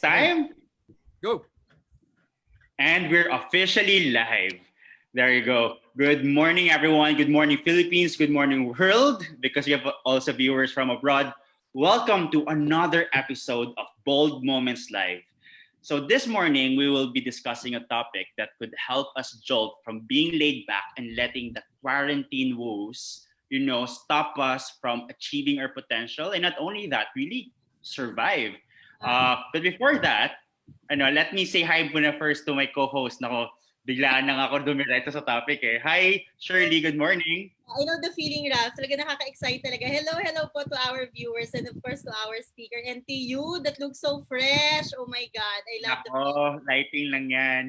time. Go. And we're officially live. There you go. Good morning, everyone. Good morning, Philippines. Good morning, world. Because we have also viewers from abroad. Welcome to another episode of Bold Moments Live. So this morning, we will be discussing a topic that could help us jolt from being laid back and letting the quarantine woes, stop us from achieving our potential. And not only that, really survive. But before that, let me say hi muna first to my co-host. Nako, biglaan lang ako dumiretso sa topic eh. Hi, Shirley. Good morning. I know the feeling, Ralph. Talaga nakaka-excite talaga. Hello po to our viewers and of course to our speaker and to you that looks so fresh. Oh my God, I love the feeling. Lighting lang yan.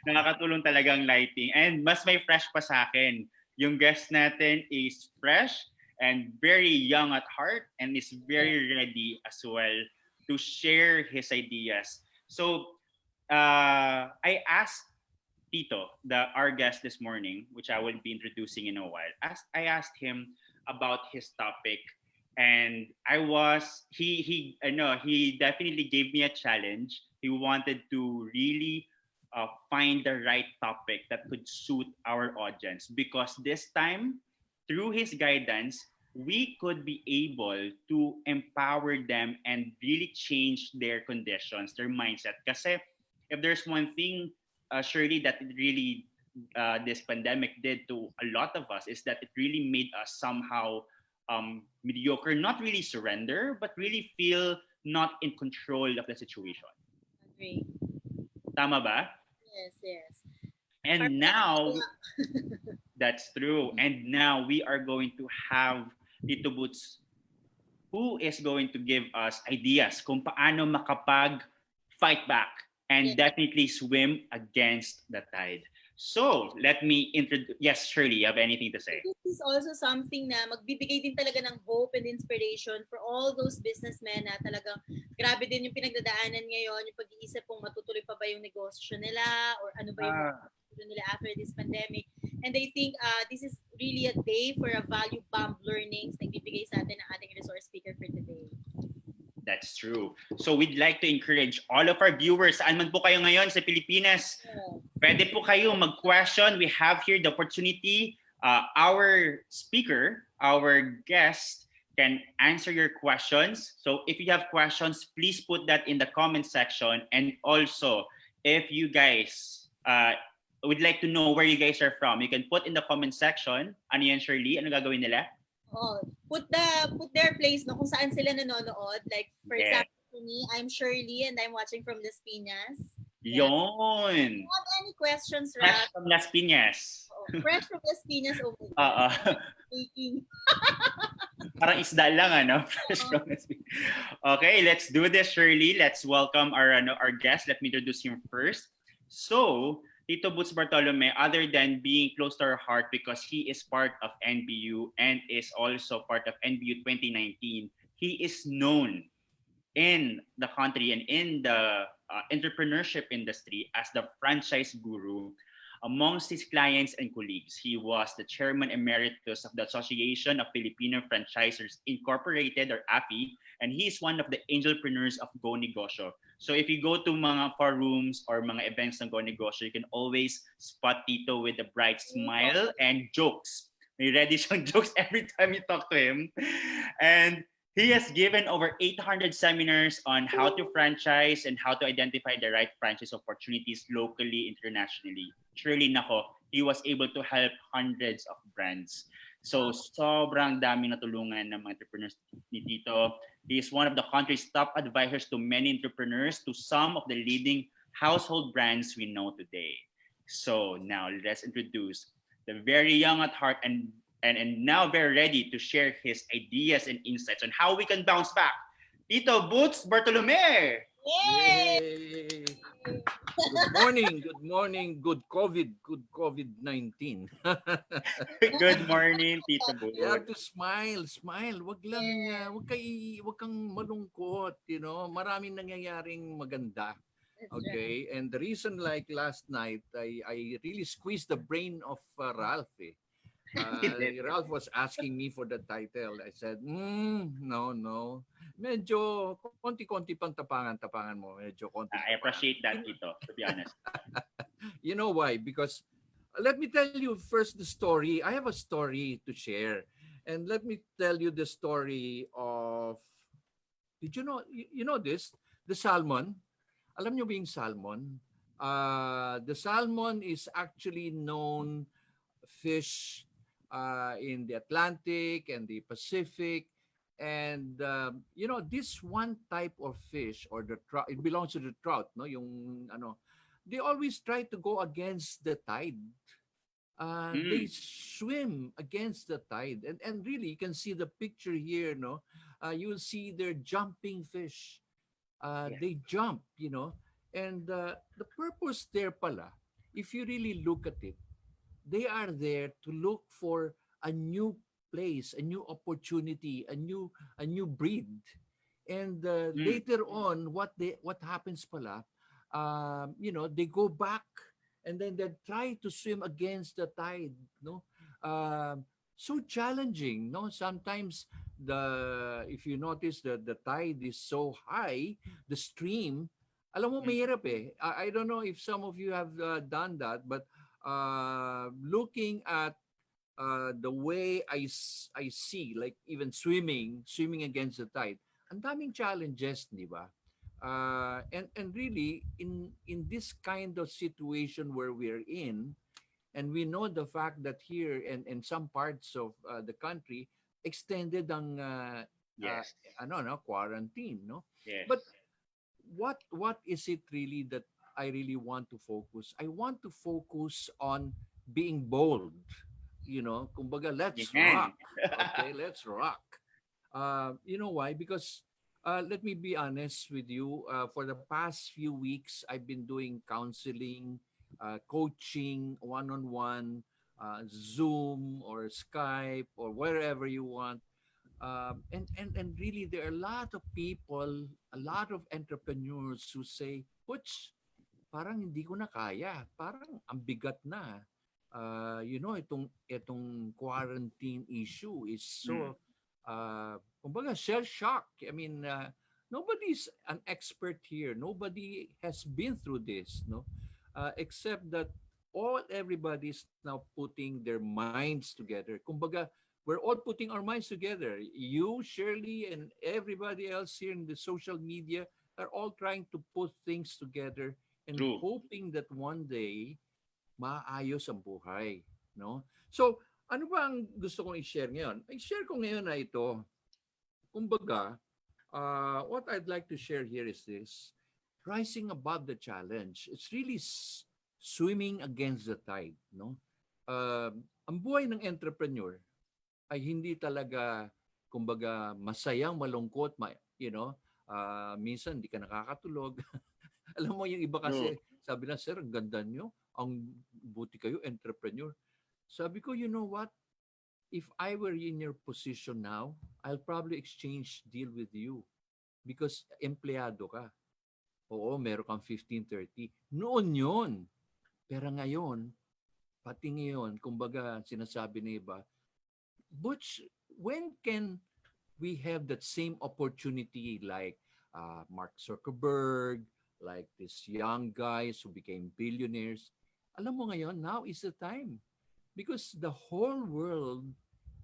Nakakatulong talagang lighting. And mas may fresh pa sa akin. Yung guest natin is fresh and very young at heart and is very ready as well to share his ideas. So, I asked Tito, our guest this morning, which I will be introducing in a while. I asked him about his topic, and he definitely gave me a challenge. He wanted to really find the right topic that could suit our audience because this time, through his guidance, we could be able to empower them and really change their conditions, their mindset. Kasi if there's one thing, surely that it really this pandemic did to a lot of us is that it really made us somehow mediocre, not really surrender, but really feel not in control of the situation. Agree. Tama ba? Yes. And now, that's true. And now we are going to have Tito Butz, who is going to give us ideas kung paano makapag-fight back and definitely swim against the tide. So, let me introduce... Yes, Shirley, you have anything to say? This is also something na magbibigay din talaga ng hope and inspiration for all those businessmen na talagang grabe din yung pinagdadaanan ngayon, yung pag-iisip kung matutuloy pa ba yung negosyo nila or ano ba yung negosyo nila after this pandemic. And I think this is really a day for a value bomb learnings na ibibigay sa atin ng ating resource speaker for today. That's true. So we'd like to encourage all of our viewers, saan man po kayo ngayon sa Pilipinas, pwede po kayo mag-question. We have here the opportunity. Our speaker, our guest, can answer your questions. So if you have questions, please put that in the comment section. And also, if you guys would like to know where you guys are from, you can put in the comment section. Ano yan, Shirley? Ano gagawin nila? Put their place no kung saan sila nanonood. Like for example, for me, I'm Shirley and I'm watching from Las Piñas. Yon. Do you have any questions, Ralph? Fresh from Las Piñas. Fresh from Las Piñas. Baking. Parang isda lang, ano? Fresh from Las Piñas. Okay, let's do this, Shirley. Let's welcome our guest. Let me introduce him first. So, Tito Butz Bartolome, other than being close to our heart because he is part of NBU and is also part of NBU 2019, he is known in the country and in the entrepreneurship industry as the franchise guru. Amongst his clients and colleagues, he was the chairman emeritus of the Association of Filipino Franchisers Incorporated or AFI, and he is one of the angelpreneurs of Go Negosyo. So if you go to mga forums or mga events ng Go Negosyo, you can always spot Tito with a bright smile and jokes. May ready siyang jokes every time you talk to him. And he has given over 800 seminars on how to franchise and how to identify the right franchise opportunities locally, internationally. Surely nako, he was able to help hundreds of brands. So sobrang daming natulungan ng mga entrepreneurs ni Tito. He is one of the country's top advisors to many entrepreneurs, to some of the leading household brands we know today. So now let's introduce the very young at heart and now very ready to share his ideas and insights on how we can bounce back, Tito Butz Bartolome. Yay! Good morning, good COVID-19. Good morning, Tito Butz. You have to smile. Wag kang malungkot, Maraming nangyayaring maganda. Okay? And the reason like last night, I really squeezed the brain of Ralph. Ralph was asking me for the title. I said, no. medyo konti-konti pang tapangan mo. Medyo konti I tapangan. appreciate that, Tito, to be honest. You know why? Because let me tell you first the story. I have a story to share. And let me tell you the story of, did you know, you know this? The salmon. Alam nyo ba yung salmon? The salmon is actually known fish in the Atlantic and the Pacific. And you know, this one type of fish, or the trout, it belongs to the trout, no? Yung ano, they always try to go against the tide. They swim against the tide, and really you can see the picture here, no? You'll see they're jumping fish. Yeah. They jump, you know, and the purpose there pala, if you really look at it, they are there to look for a new place, a new opportunity, a new breed. And later on, what happens pala, you know, they go back and then they try to swim against the tide, no? So challenging, no? Sometimes if you notice that the tide is so high, the stream, alam mo mahirap eh. I don't know if some of you have done that, but looking at the way I see, like even swimming against the tide, ang daming challenges, di ba? And really, in this kind of situation where we're in, and we know the fact that here and in some parts of the country, extended ang Yes. ano, no, quarantine, no? Yes. But what is it really that I really want to focus? I want to focus on being bold. You know, kumbaga, let's Yan. rock. Okay, let's rock. You know why? Because let me be honest with you. For the past few weeks, I've been doing counseling, coaching, one-on-one, Zoom or Skype or wherever you want. And really, there are a lot of people, a lot of entrepreneurs who say, Butch, parang hindi ko na kaya. Parang ang bigat na. You know, itong quarantine issue is so, kumbaga, shell shock. I mean, nobody's an expert here. Nobody has been through this, no? Except that everybody's now putting their minds together. Kumbaga, we're all putting our minds together. You, Shirley, and everybody else here in the social media are all trying to put things together and True. hoping that one day maayos ang buhay, no? So, ano ba ang gusto kong i-share ngayon? I-share ko ngayon na ito. Kumbaga, what I'd like to share here is this: rising above the challenge. It's really swimming against the tide, no? Ang buhay ng entrepreneur ay hindi talaga, kumbaga, masayang malungkot, you know, minsan hindi ka nakakatulog. Alam mo, yung iba True. kasi, sabi na, sir, ang ganda nyo, ang buti kayo, entrepreneur. Sabi ko, you know what? If I were in your position now, I'll probably exchange deal with you because empleyado ka. Oo, meron kang 15-30. Noon yun. Pero ngayon, pati ngayon, kumbaga, sinasabi na iba, Butch, when can we have that same opportunity like Mark Zuckerberg, like these young guys who became billionaires? Alam mo ngayon, now is the time. Because the whole world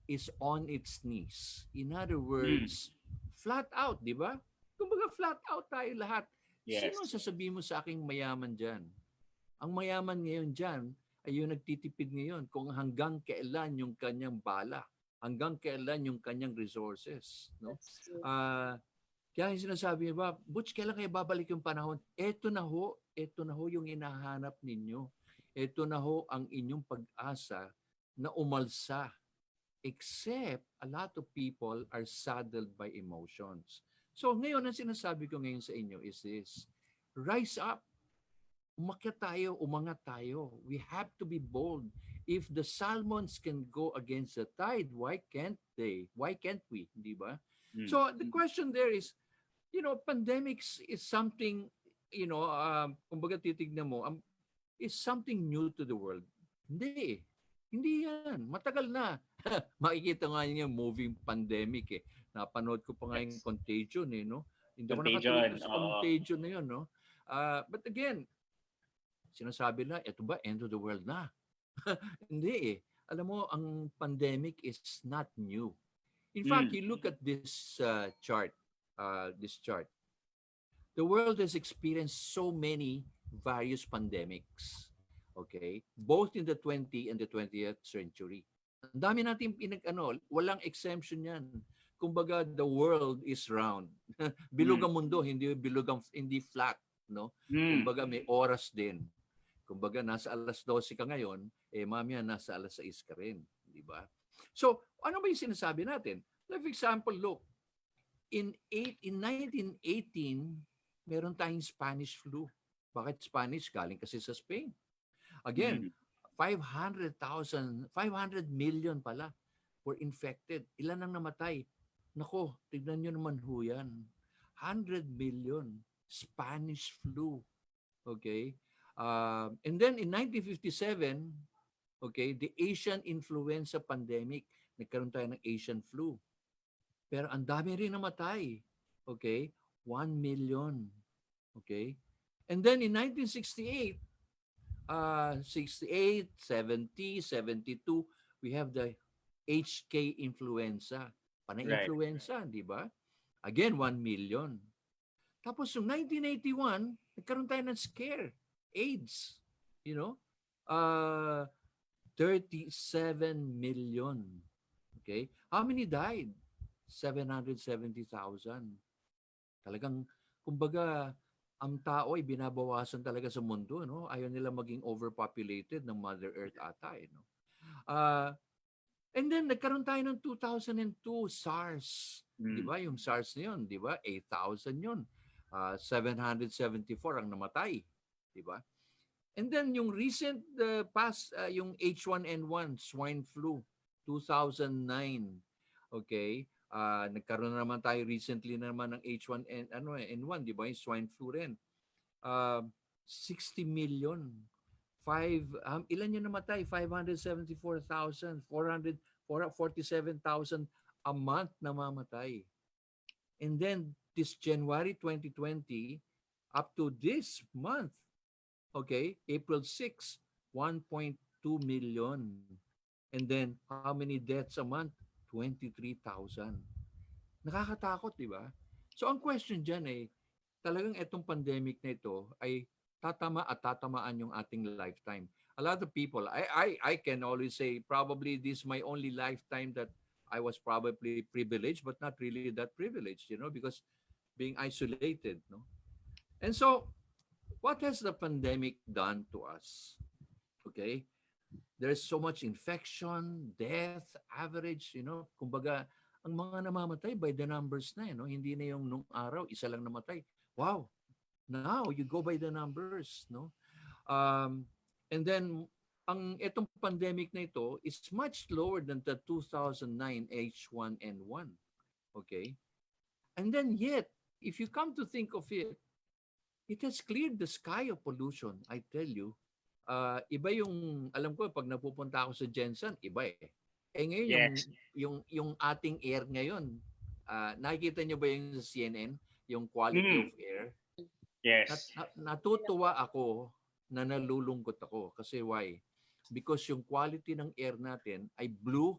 is on its knees. In other words, flat out, di ba? Kumbaga flat out tayo lahat. Yes. Sino sasabihin mo sa aking mayaman dyan? Ang mayaman ngayon dyan ay yung nagtitipid ngayon kung hanggang kailan yung kanyang bala, hanggang kailan yung kanyang resources. No? Kaya yung sinasabi niya ba, Butch, kailan kayo babalik yung panahon? Ito na ho yung hinahanap ninyo. Ito na ho ang inyong pag-asa na umalsa. Except a lot of people are saddled by emotions. So ngayon, ang sinasabi ko ngayon sa inyo is this: rise up. Umakyat tayo, umangat tayo. We have to be bold. If the salmons can go against the tide, why can't they? Why can't we? Di ba? So the question there is, you know, pandemics is something, you know, kumbaga titignan mo, is something new to the world. Hindi. Hindi yan. Matagal na. Makikita nga niyo yung moving pandemic eh. Napanood ko pa nga yung Yes. Contagion eh, no? Hindi ako nakatulog Contagion. sa Oo. Contagion na yun, no? But again, sinasabi na, ito ba, end of the world na? Hindi eh. Alam mo, ang pandemic is not new. In fact, Mm. you look at this chart. The world has experienced so many various pandemics. Okay? Both in the 20th and the 20th century. Ang dami natin walang exemption yan. Kumbaga, the world is round. Bilog Mm. ang mundo, hindi flat, no? Mm. Kumbaga, may oras din. Kumbaga, nasa alas 12 ka ngayon, mamaya nasa alas 6 ka rin. Di ba? So, ano ba yung sinasabi natin? Like, for example, look, in 1918, meron tayong Spanish flu. Bakit Spanish? Galing kasi sa Spain. Again, Mm. 500 million pala were infected. Ilan ang namatay? Nako, tignan nyo naman ho yan. 100 million Spanish flu. Okay? And then in 1957, okay, the Asian influenza pandemic, nagkaroon tayo ng Asian flu. Pero ang dami rin namatay. Okay? 1 million. Okay? And then in 1968, 68, 70, 72, we have the HK influenza. Right. Panay-influenza, di ba? Again, 1 million. Tapos yung 1981, nagkaroon tayo ng scare. AIDS. You know? 37 million. Okay? How many died? 770,000. Talagang, kumbaga, ang tao ay binabawasan talaga sa mundo, no? Ayaw nila maging overpopulated ng Mother Earth ata, no? And then nagkaroon tayo ng 2002 SARS, di ba? Yung SARS na yun, di ba? 8,000 yun. 774 ang namatay, di ba? And then yung recent yung H1N1 swine flu 2009. Okay? Nagkaroon na naman tayo recently naman ng H1N1, di ba? Yung swine flu rin. 60 million. Ilan yung namatay? 574,000, 447,000 a month namamatay. And then this January 2020 up to this month, okay, April 6, 1.2 million. And then how many deaths a month? 23,000. Nakakatakot, di ba? So ang question dyan ay, talagang itong pandemic na ito ay tatamaan yung ating lifetime. A lot of people, I can always say probably this is my only lifetime that I was probably privileged, but not really that privileged, because being isolated, no? And so, what has the pandemic done to us? Okay? There's so much infection, death, average, kumbaga, ang mga namamatay by the numbers na, hindi na yung nung araw, isa lang namatay. Wow! Now, you go by the numbers, no? And then, itong pandemic na ito is much lower than the 2009 H1N1. Okay? And then yet, if you come to think of it, it has cleared the sky of pollution, I tell you. Iba yung, alam ko, pag napupunta ako sa Jensen, iba eh. Ngayon, Yes. yung ating air ngayon, nakikita nyo ba yung sa CNN, yung quality of air? Yes. Natutuwa ako na nalulungkot ako. Kasi why? Because yung quality ng air natin ay blue,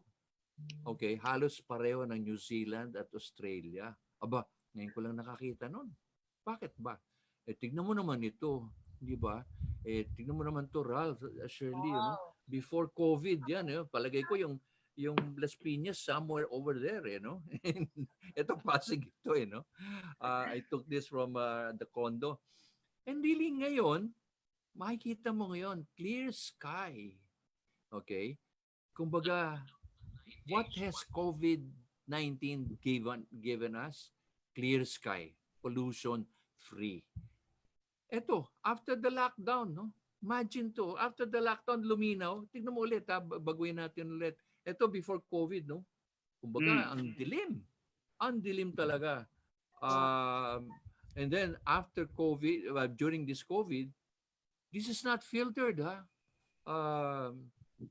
okay, halos pareho ng New Zealand at Australia. Aba, ngayon ko lang nakakita nun. Bakit ba? Tignan mo naman ito, di ba? Tignan mo naman to, Ralph, Shirley, before COVID yan, palagay ko yung Las Piñas somewhere over there, Ito Pasig ito, I took this from the condo. And really ngayon, makikita mo ngayon, clear sky. Okay? Kumbaga, what has COVID-19 given us? Clear sky, pollution-free. Eto, after the lockdown, no? Imagine to, after the lockdown, luminaw. Tignan mo ulit, baguhin natin ulit. Ito, before COVID, no? Kumbaga, ang dilim. Ang dilim talaga. And then, after COVID, during this COVID, this is not filtered,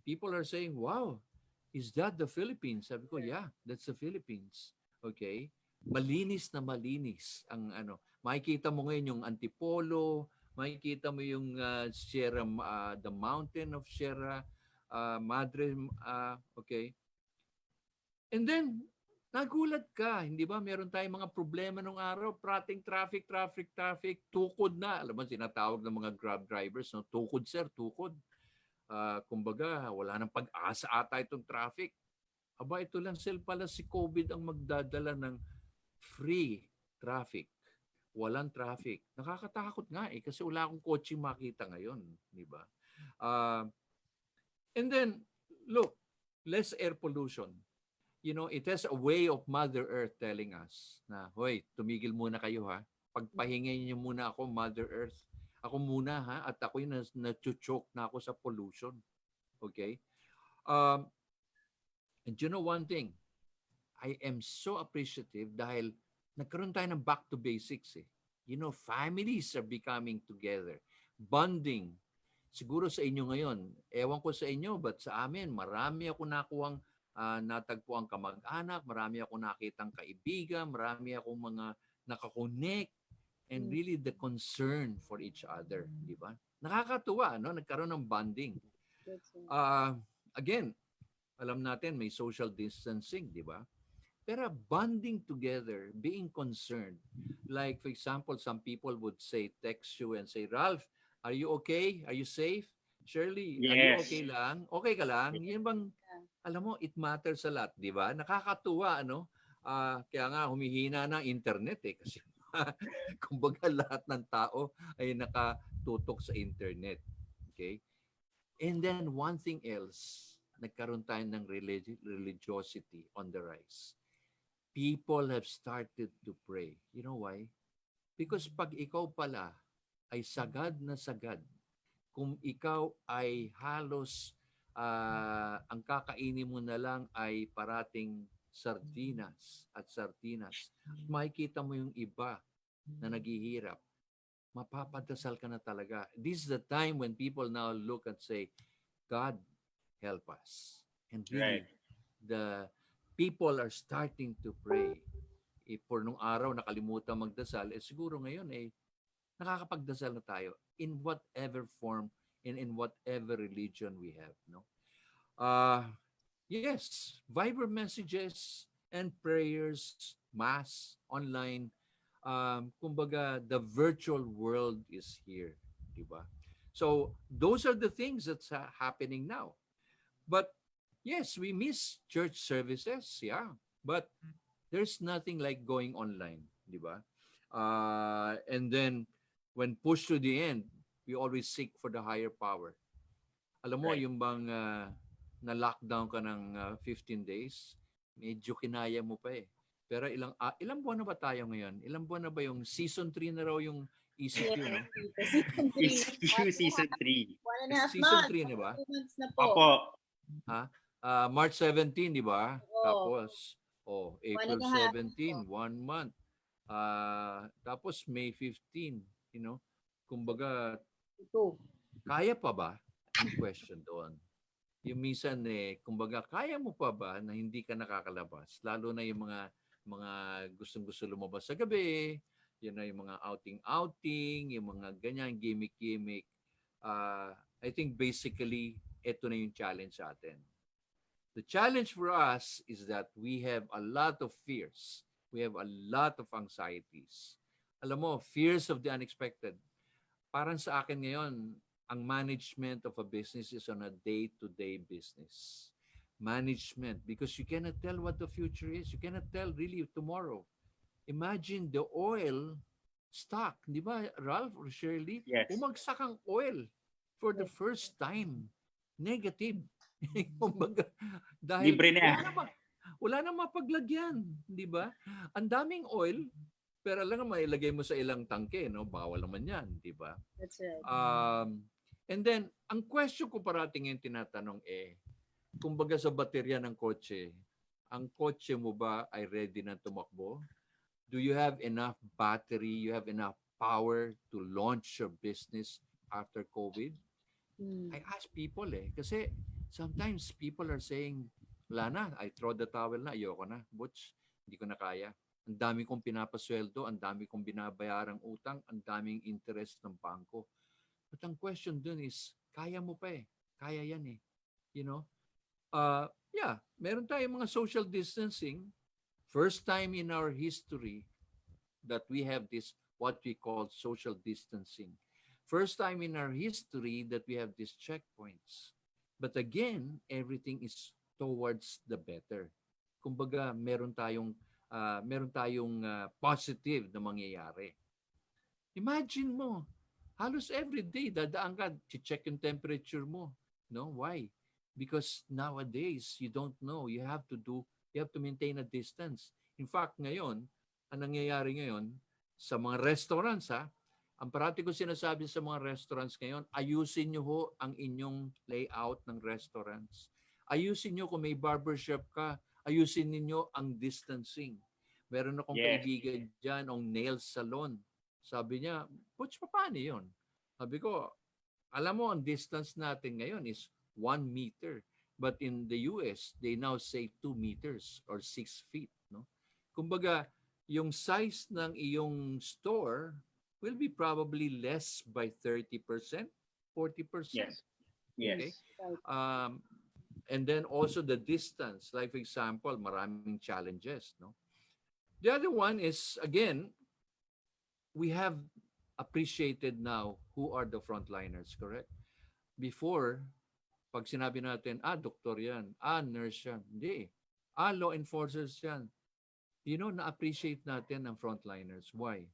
people are saying, wow, is that the Philippines? Sabi ko, yeah, that's the Philippines. Okay? Malinis na malinis ang ano. Makikita mo ngayon yung Antipolo, makikita mo yung Sierra, the mountain of Sierra Madre, okay? And then, nagulat ka, hindi ba? Meron tayong mga problema nung araw, traffic, tukod na. Alam mo, sinatawag ng mga Grab drivers, no? Tukod, sir, tukod. Kumbaga, wala nang pag-asa ata itong traffic. Aba, ito lang pala si COVID ang magdadala ng free traffic. Walang traffic. Nakakatakot nga kasi wala akong kotse makita ngayon. Di ba? And then, look, less air pollution. It has a way of Mother Earth telling us na, hoy, tumigil muna kayo ha. Pagpahingay niyo muna ako, Mother Earth. Ako muna ha, at ako'y na-choke na ako sa pollution. Okay? And you know one thing, I am so appreciative dahil nagkaroon tayo ng back to basics eh. Families are becoming together. Bonding. Siguro sa inyo ngayon, ewan ko sa inyo, but sa amin, marami ako nakuhang natagpuang kamag-anak, marami ako nakitang kaibigan, marami akong mga nakakonect, and really the concern for each other, di ba? Nakakatuwa, no? Nagkaroon ng bonding. Again, alam natin may social distancing, di ba? Pero bonding together, being concerned. Like, for example, some people would say, text you and say, Ralph, are you okay? Are you safe? Shirley, are you okay lang? Okay ka lang? Yun bang, alam mo, it matters a lot, di ba? Nakakatuwa, ano? Kaya nga humihina na internet eh. Kasi kumbaga lahat ng tao ay nakatutok sa internet. Okay? And then one thing else, nagkaroon tayo ng religiosity on the rise. People have started to pray. You know why? Because pag ikaw pala ay sagad na sagad, kung ikaw ay halos ang kakainin mo na lang ay parating sardinas at sardinas, makikita mo yung iba na naghihirap, mapapadasal ka na talaga. This is the time when people now look and say, God, help us. And really, the people are starting to pray. For nung araw nakalimutan magdasal, siguro ngayon nakakapagdasal na tayo in whatever form and in whatever religion we have, no? Yes, Viber messages and prayers, mass, online. Kumbaga, the virtual world is here, di ba? So, those are the things that's happening now. But yes, we miss church services, yeah. But there's nothing like going online, di ba? And then, when pushed to the end, we always seek for the higher power. Alam mo, yung bang na-lockdown ka ng 15 days, medyo kinaya mo pa eh. Pero ilang buwan na ba tayo ngayon? Ilang buwan na ba yung season 3 na raw yung ECQ, no? Season 3. 1.5 Season 3 na ba? 2 months na po. Opo. March 17, di ba? Tapos, April 1.5 17, 1 month. Tapos May 15, kumbaga, kaya pa ba? Ang question doon. Yung minsan kumbaga, kaya mo pa ba na hindi ka nakakalabas? Lalo na yung mga gustong-gusto lumabas sa gabi, yun na yung mga outing-outing, yung mga ganyan, gimmick-gimmick. I think basically, ito na yung challenge sa atin. The challenge for us is that we have a lot of fears. We have a lot of anxieties. Alam mo, fears of the unexpected. Parang sa akin ngayon, ang management of a business is on a day-to-day business. Management, because you cannot tell what the future is. You cannot tell really tomorrow. Imagine the oil stock, di ba, Ralph or Shirley? Yes. Umagsak ang oil for the first time. Negative. Kumbaga, dahil Libre na. wala na mapaglagyan, di ba? Ang daming oil, pero lang mailagay mo sa ilang tangke, no? Bawal naman yan, di ba? That's right. And then, ang question ko parating yung tinatanong kumbaga sa baterya ng kotse, ang kotse mo ba ay ready na tumakbo? Do you have enough battery? You have enough power to launch your business after COVID? I ask people kasi sometimes people are saying, wala na, I throw the towel na, ayoko na. Butch, Hindi ko na kaya. Ang dami kong pinapasweldo, ang dami kong binabayarang utang, ang daming interest ng bangko. But ang question dun is, kaya mo pa eh. Kaya yan eh. You know? Yeah, meron tayong mga social distancing. First time in our history that we have this, what we call social distancing. First time in our history that we have these checkpoints. But again, everything is towards the better. Kumbaga, meron tayong positive na mangyayari. Imagine mo, halos every day dadaan ka, check yung temperature mo. No, why? Because nowadays you don't know. You have to maintain a distance. In fact, ngayon, ang nangyayari ngayon sa mga restaurants ang parati ko sinasabi sa mga restaurants ngayon, ayusin niyo ho ang inyong layout ng restaurants. Ayusin niyo kung may barbershop ka, ayusin niyo ang distancing. Meron akong kaibigan diyan ang nail salon. Sabi niya, Butch, paano yun? Sabi ko, alam mo, ang distance natin ngayon is 1 meter. But in the US, they now say 2 meters or 6 feet. No? Kumbaga, yung size ng iyong store will be probably less by 30%, 40%. Yes. Okay? And then also the distance. Like for example, maraming challenges. No? The other one is, again, we have appreciated now who are the frontliners, correct? Before, pag sinabi natin, doktor yan, nurse yan. Hindi. Law enforcers yan. You know, na-appreciate natin ang frontliners. Why?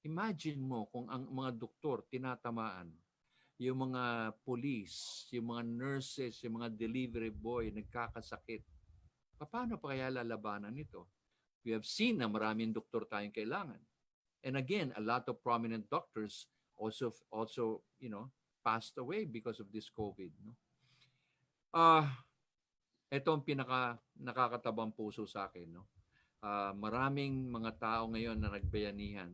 Imagine mo kung ang mga doktor tinatamaan, yung mga police, yung mga nurses, yung mga delivery boy nagkakasakit. Paano pa kaya lalabanan nito? We have seen na maraming doktor tayong kailangan. And again, a lot of prominent doctors also passed away because of this COVID. No? Ito ang pinaka nakakatabang puso sa akin. No? Maraming mga tao ngayon na nagbayanihan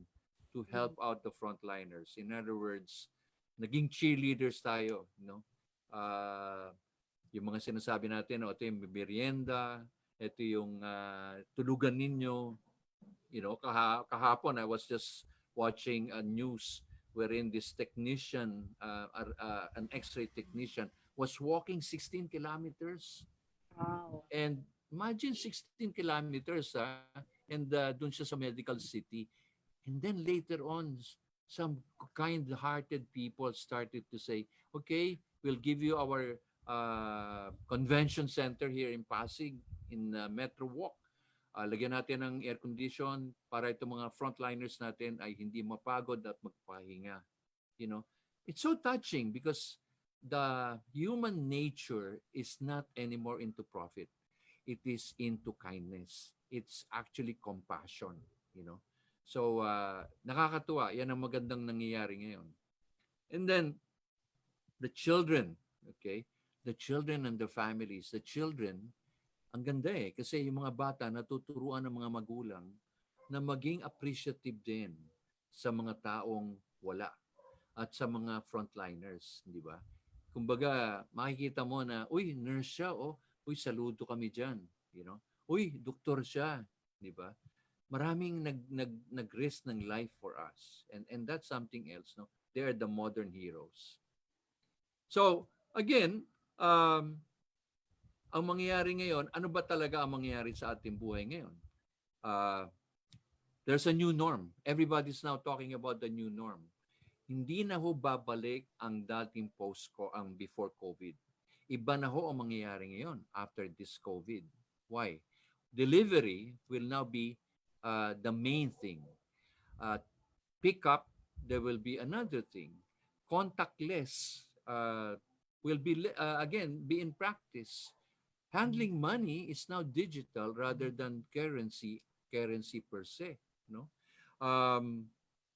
to help out the frontliners. In other words, naging cheerleaders tayo. No? Yung mga sinasabi natin, ito yung merienda, ito yung tulugan ninyo. You know, kahapon I was just watching a news wherein this technician, an X-ray technician, was walking 16 kilometers. Wow. And imagine 16 kilometers, and dun siya sa medical city. And then later on, some kind-hearted people started to say, okay, we'll give you our convention center here in Pasig, in Metro Walk. Lagyan natin ng air condition para itong mga frontliners natin ay hindi mapagod at magpahinga. You know, it's so touching because the human nature is not anymore into profit. It is into kindness. It's actually compassion, you know. So, nakakatuwa. Yan ang magandang nangyayari ngayon. And then, the children, okay? The children and the families. The children, ang ganda kasi yung mga bata natuturuan ng mga magulang na maging appreciative din sa mga taong wala at sa mga frontliners, di ba? Kumbaga, makikita mo na, uy, nurse siya, uy, saludo kami dyan, you know? Uy, doktor siya, di ba? Maraming nag-risk ng life for us. And that's something else, no? They are the modern heroes. So, again, ang mangyayari ngayon, ano ba talaga ang mangyayari sa ating buhay ngayon? There's a new norm. Everybody's now talking about the new norm. Hindi na ho babalik ang dating ang before COVID. Iba na ho ang mangyayari ngayon after this COVID. Why? Delivery will now be the main thing. Pick up, there will be another thing. Contactless will be again be in practice. Handling money is now digital rather than currency per se. No,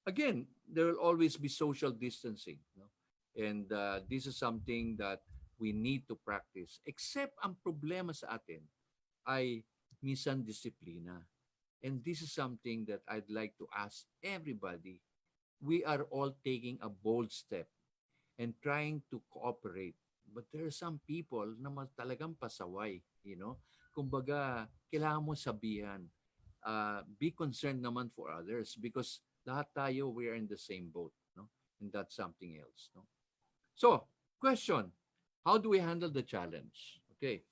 again, there will always be social distancing. No? And this is something that we need to practice. Except ang problema sa atin ay minsan disiplina. And this is something that I'd like to ask everybody. We are all taking a bold step and trying to cooperate. But there are some people na talagang pasaway, you know. Kumbaga, kailangan mo sabihan, be concerned naman for others because lahat tayo, we are in the same boat, no? And that's something else, no? So, question, how do we handle the challenge? Okay,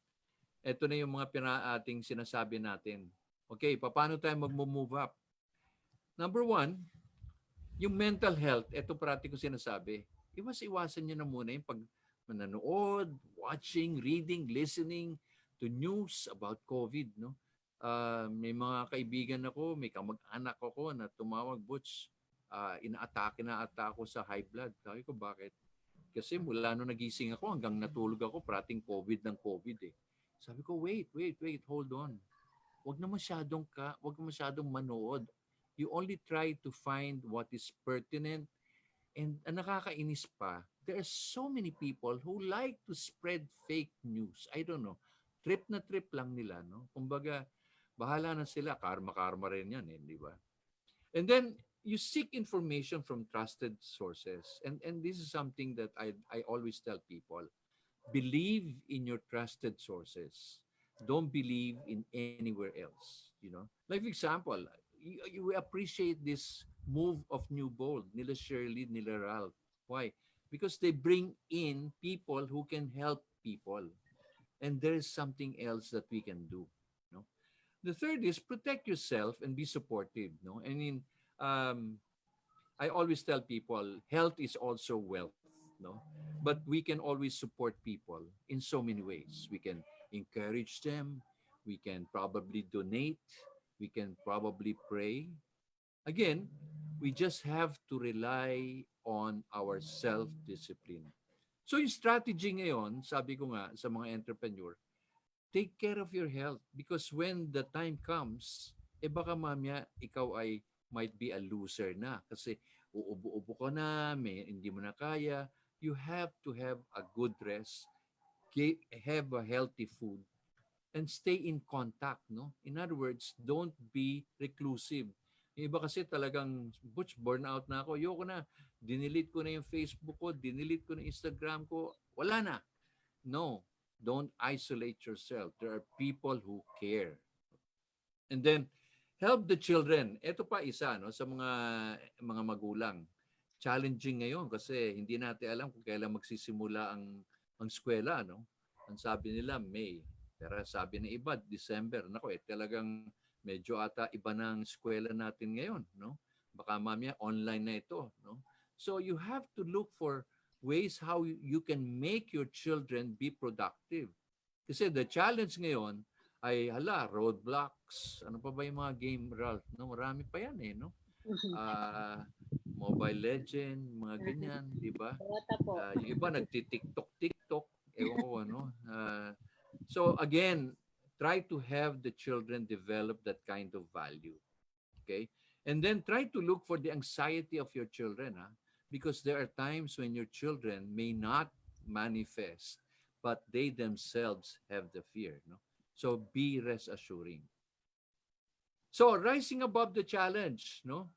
ito na yung mga ating sinasabi natin. Okay, paano tayo mag-move up? Number one, yung mental health, ito parati ko sinasabi, iwasan nyo na muna yung pag manonood, watching, reading, listening to news about COVID, no? May mga kaibigan ako, may kamag-anak ako na tumawag, Butch, inaatake na ata ako sa high blood. Sabi ko, bakit? Kasi mula nung nagising ako hanggang natulog ako, prating COVID ng COVID eh. Sabi ko, wait, hold on. Wag na masyadong manood. You only try to find what is pertinent. And ang nakakainis pa, there are so many people who like to spread fake news. I don't know. Trip na trip lang nila, no? Kumbaga, bahala na sila. Karma rin yan, di ba? And then, you seek information from trusted sources. And this is something that I always tell people. Believe in your trusted sources. Don't believe in anywhere else. You know, like for example, you appreciate this move of New Bold, nila Shirley, nila Ralph. Why? Because they bring in people who can help people. And there is something else that we can do. No? The third is protect yourself and be supportive. No, I mean, I always tell people health is also wealth. No, but we can always support people in so many ways. We can encourage them. We can probably donate. We can probably pray. Again, we just have to rely on our self-discipline. So yung strategy ngayon, sabi ko nga sa mga entrepreneur, take care of your health because when the time comes, baka mamaya ikaw ay might be a loser na kasi uubo-ubo ka na, hindi mo na kaya. You have to have a good rest, have a healthy food, and stay in contact, no? In other words, don't be reclusive. Yung iba kasi talagang, Butch, burnout na ako. Ayoko na. Dinelete ko na yung Facebook ko, dinelete ko na Instagram ko. Wala na. No, don't isolate yourself. There are people who care. And then, help the children. Ito pa isa, no, sa mga magulang. Challenging ngayon kasi hindi natin alam kung kailan magsisimula ang eskwela, no? Ang sabi nila May, pero sabi ng iba December. Nako, talagang medyo ata iba ng eskwela natin ngayon, no? Baka mamaya online na ito, no? So you have to look for ways how you can make your children be productive. Kasi the challenge ngayon ay roadblocks. Ano pa ba yung mga game, Ralph? No, marami pa yan eh, no? Mobile Legend, mga ganyan, di ba? Yung iba nagti-TikTok, ewan ko ano. So again, try to have the children develop that kind of value. Okay? And then try to look for the anxiety of your children, because there are times when your children may not manifest, but they themselves have the fear, no? So be rest assuring. So rising above the challenge, no?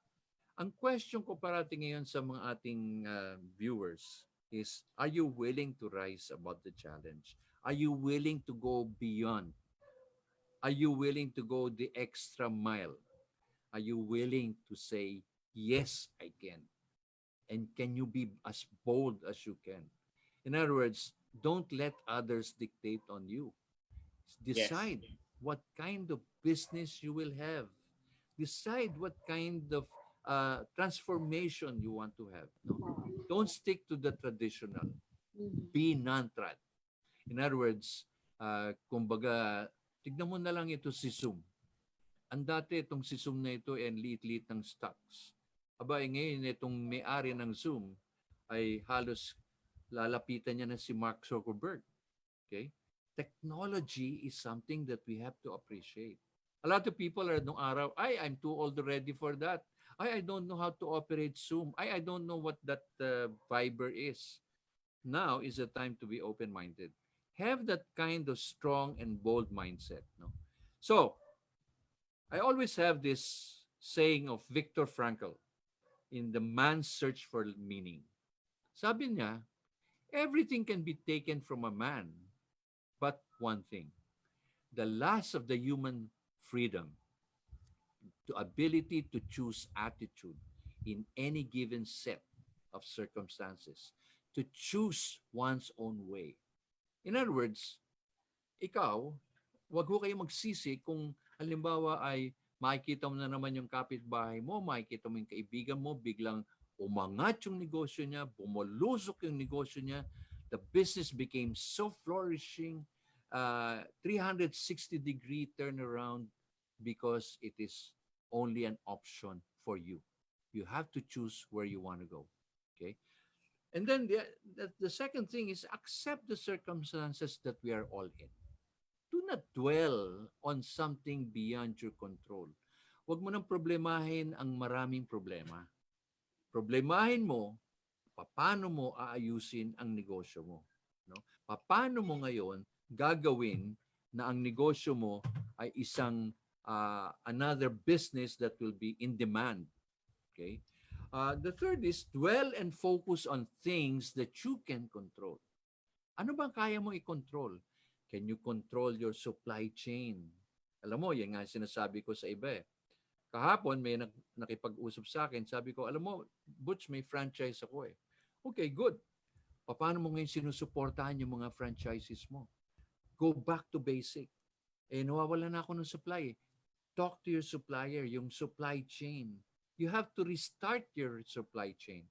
Ang question ko parating ngayon sa mga ating viewers is, are you willing to rise above the challenge? Are you willing to go beyond? Are you willing to go the extra mile? Are you willing to say, yes, I can? And can you be as bold as you can? In other words, don't let others dictate on you. Decide what kind of business you will have. Decide what kind of transformation you want to have. No? Don't stick to the traditional. Be non-trad. In other words, kumbaga, tignan mo na lang ito si Zoom. Ang dati itong si Zoom na ito ay liit-liit ng stocks. Ngayon itong may-ari ng Zoom ay halos lalapitan niya na si Mark Zuckerberg. Okay? Technology is something that we have to appreciate. A lot of people are nung araw, I'm too old already for that. I don't know how to operate Zoom. I don't know what that Viber is. Now is the time to be open-minded. Have that kind of strong and bold mindset. No? So, I always have this saying of Viktor Frankl in The Man's Search for Meaning. Sabi niya, everything can be taken from a man, but one thing, the last of the human freedom to ability to choose attitude in any given set of circumstances, to choose one's own way. In other words, ikaw, wag ho kayo magsisi kung halimbawa ay makikita mo na naman yung kapitbahay mo, makikita mo yung kaibigan mo, biglang umangat yung negosyo niya, bumulusok yung negosyo niya, the business became so flourishing, 360-degree turnaround because it is only an option for you. You have to choose where you want to go. Okay? And then the second thing is accept the circumstances that we are all in. Do not dwell on something beyond your control. Huwag mo nang problemahin ang maraming problema. Problemahin mo, paano mo aayusin ang negosyo mo. No? Paano mo ngayon gagawin na ang negosyo mo ay isang another business that will be in demand. Okay? The third is dwell and focus on things that you can control. Ano bang kaya mo i-control? Can you control your supply chain? Alam mo, yan nga sinasabi ko sa iba eh. Kahapon may nakipag-usap sa akin, sabi ko, alam mo, Butch, may franchise ako eh. Okay, good. Paano mo ngayon sinusuportahan yung mga franchises mo? Go back to basic. Eh, nawawala na ako ng supply eh. Talk to your supplier, yung supply chain. You have to restart your supply chain.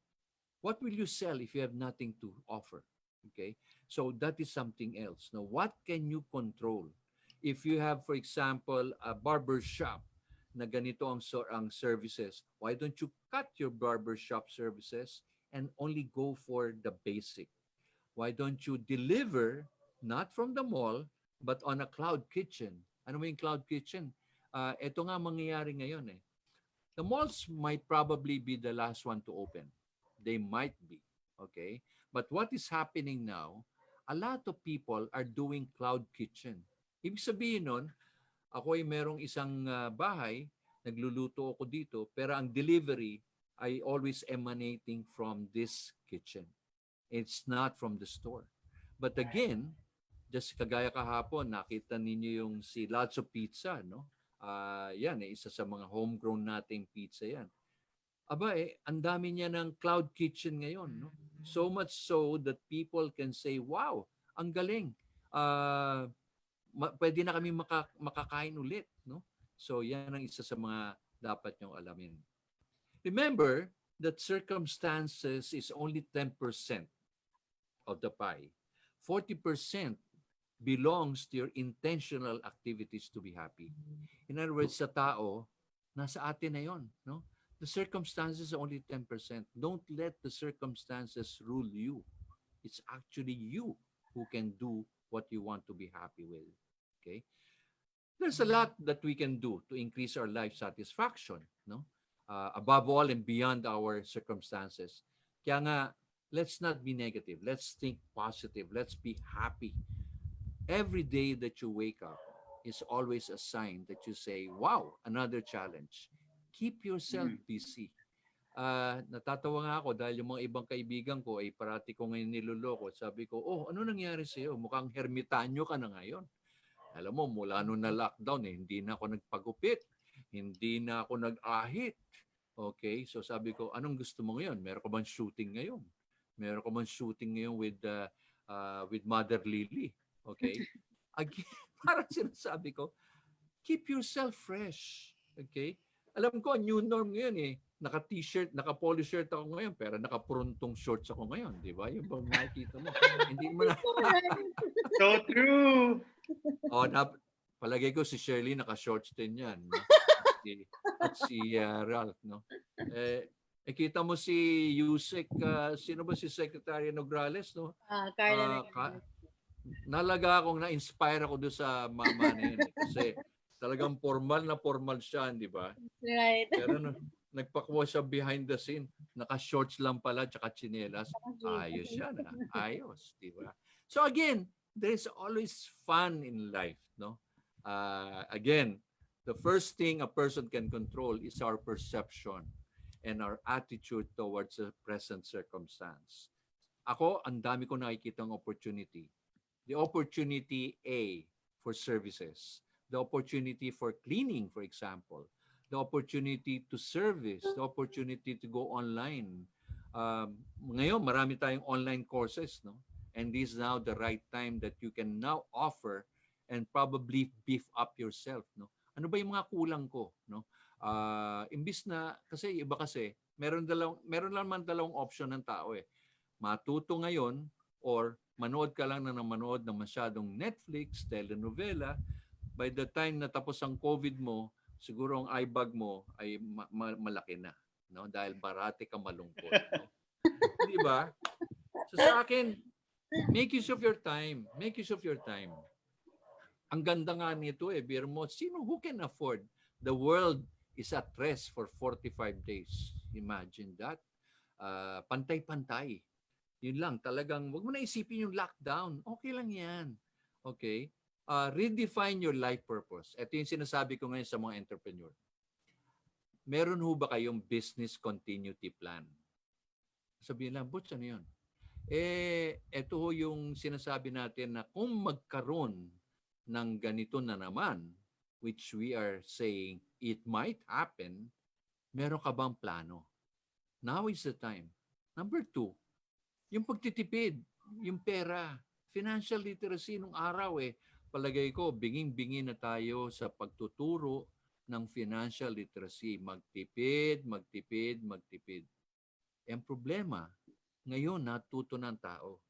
What will you sell if you have nothing to offer? Okay? So that is something else. Now, what can you control? If you have, for example, a barber shop na ganito ang services, why don't you cut your barber shop services and only go for the basic? Why don't you deliver not from the mall but on a cloud kitchen? Ano mo yung cloud kitchen? Ito nga mangyayari ngayon eh. The malls might probably be the last one to open. They might be, okay? But what is happening now, a lot of people are doing cloud kitchen. Ibig sabihin nun, ako ay merong isang bahay, nagluluto ako dito, pero ang delivery ay always emanating from this kitchen. It's not from the store. But again, just kagaya kahapon, nakita ninyo yung si Layco Pizza, no? Yan, isa sa mga homegrown nating pizza yan. Aba ang dami niya ng cloud kitchen ngayon. No? So much so that people can say, wow, ang galing. Pwede na kami makakain ulit. No? So yan ang isa sa mga dapat niyong alamin. Remember that circumstances is only 10% of the pie. 40% belongs to your intentional activities to be happy. In other words, sa tao, nasa atin na yon, no? The circumstances are only 10%. Don't let the circumstances rule you. It's actually you who can do what you want to be happy with. Okay? There's a lot that we can do to increase our life satisfaction, no? Above all and beyond our circumstances. Kaya nga, let's not be negative. Let's think positive. Let's be happy. Every day that you wake up is always a sign that you say, wow, another challenge. Keep yourself busy. Natatawa nga ako dahil yung mga ibang kaibigan ko ay parati ko ngayon niloloko. Sabi ko, oh, ano nangyari sa'yo? Mukhang hermitanyo ka na ngayon. Alam mo, mula nung na-lockdown, hindi na ako nagpagupit. Hindi na ako nag-ahit. Okay? So sabi ko, anong gusto mo ngayon? Meron ka bang shooting ngayon? Meron ka bang shooting ngayon with Mother Lily? Okay? Again, parang sinasabi ko, keep yourself fresh. Okay? Alam ko, new norm ngayon eh. Naka-t-shirt, naka-polo shirt ako ngayon, pero naka-pruntong shorts ako ngayon. Di ba? Yung bang makikita mo. Hindi mo na... So true! Palagay ko si Shirley naka-shorts din yan. No? At si Ralph. No? Kita mo si Yusek, sino ba si Secretary Nograles? No? Carla. Nalaga akong na-inspire ako doon sa mama na yun. Kasi talagang formal na formal siya, di ba? Right. Pero nagpakuha siya behind the scene. Naka-shorts lang pala, tsaka tsinelas. Ayos siya na. Ayos, di ba? So again, there is always fun in life, no? Again, the first thing a person can control is our perception and our attitude towards the present circumstance. Ako, ang dami ko nakikitang opportunity. The opportunity A for services. The opportunity for cleaning, for example. the opportunity to service, the opportunity to go online. Ngayon, marami tayong online courses, no? And this is now the right time that you can now offer and probably beef up yourself, no? Ano ba yung mga kulang ko, no? Imbis na, kasi iba kasi, meron naman dalawang option ng tao eh. Matuto ngayon or manood ka lang na manood ng masyadong Netflix, telenovela. By the time na tapos ang COVID mo, siguro ang eyebag mo ay malaki na, no? Dahil barate ka malungkot, no? Di ba? So sa akin, make use of your time. Make use of your time. Ang ganda nga nito eh, biro mo, who can afford? The world is at rest for 45 days. Imagine that. Pantay-pantay. Yun lang, talagang, wag mo na isipin yung lockdown. Okay lang yan. Okay? Redefine your life purpose. Ito yung sinasabi ko ngayon sa mga entrepreneur. Meron ho ba kayong business continuity plan? Sabihin lang, Butz, ano yun? Ito ho yung sinasabi natin na kung magkaroon ng ganito na naman, which we are saying it might happen, meron ka bang plano? Now is the time. Number 2, yung pagtitipid, yung pera, financial literacy nung araw palagay ko, binging-bingi na tayo sa pagtuturo ng financial literacy. Magtipid, magtipid, magtipid. Ang problema, ngayon natuto ng tao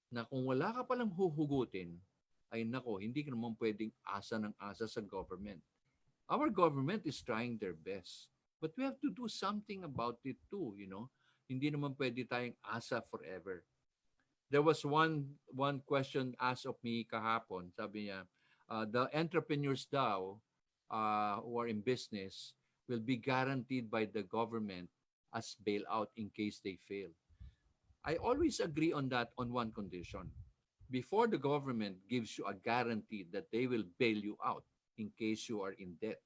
na kung wala ka palang huhugutin, ay nako, hindi ka naman pwedeng asa ng asa sa government. Our government is trying their best. But we have to do something about it too, you know. Hindi naman pwede tayong asa forever. There was one question asked of me kahapon. Sabi niya, the entrepreneurs daw who are in business will be guaranteed by the government as bailout in case they fail. I always agree on that on one condition. Before the government gives you a guarantee that they will bail you out in case you are in debt,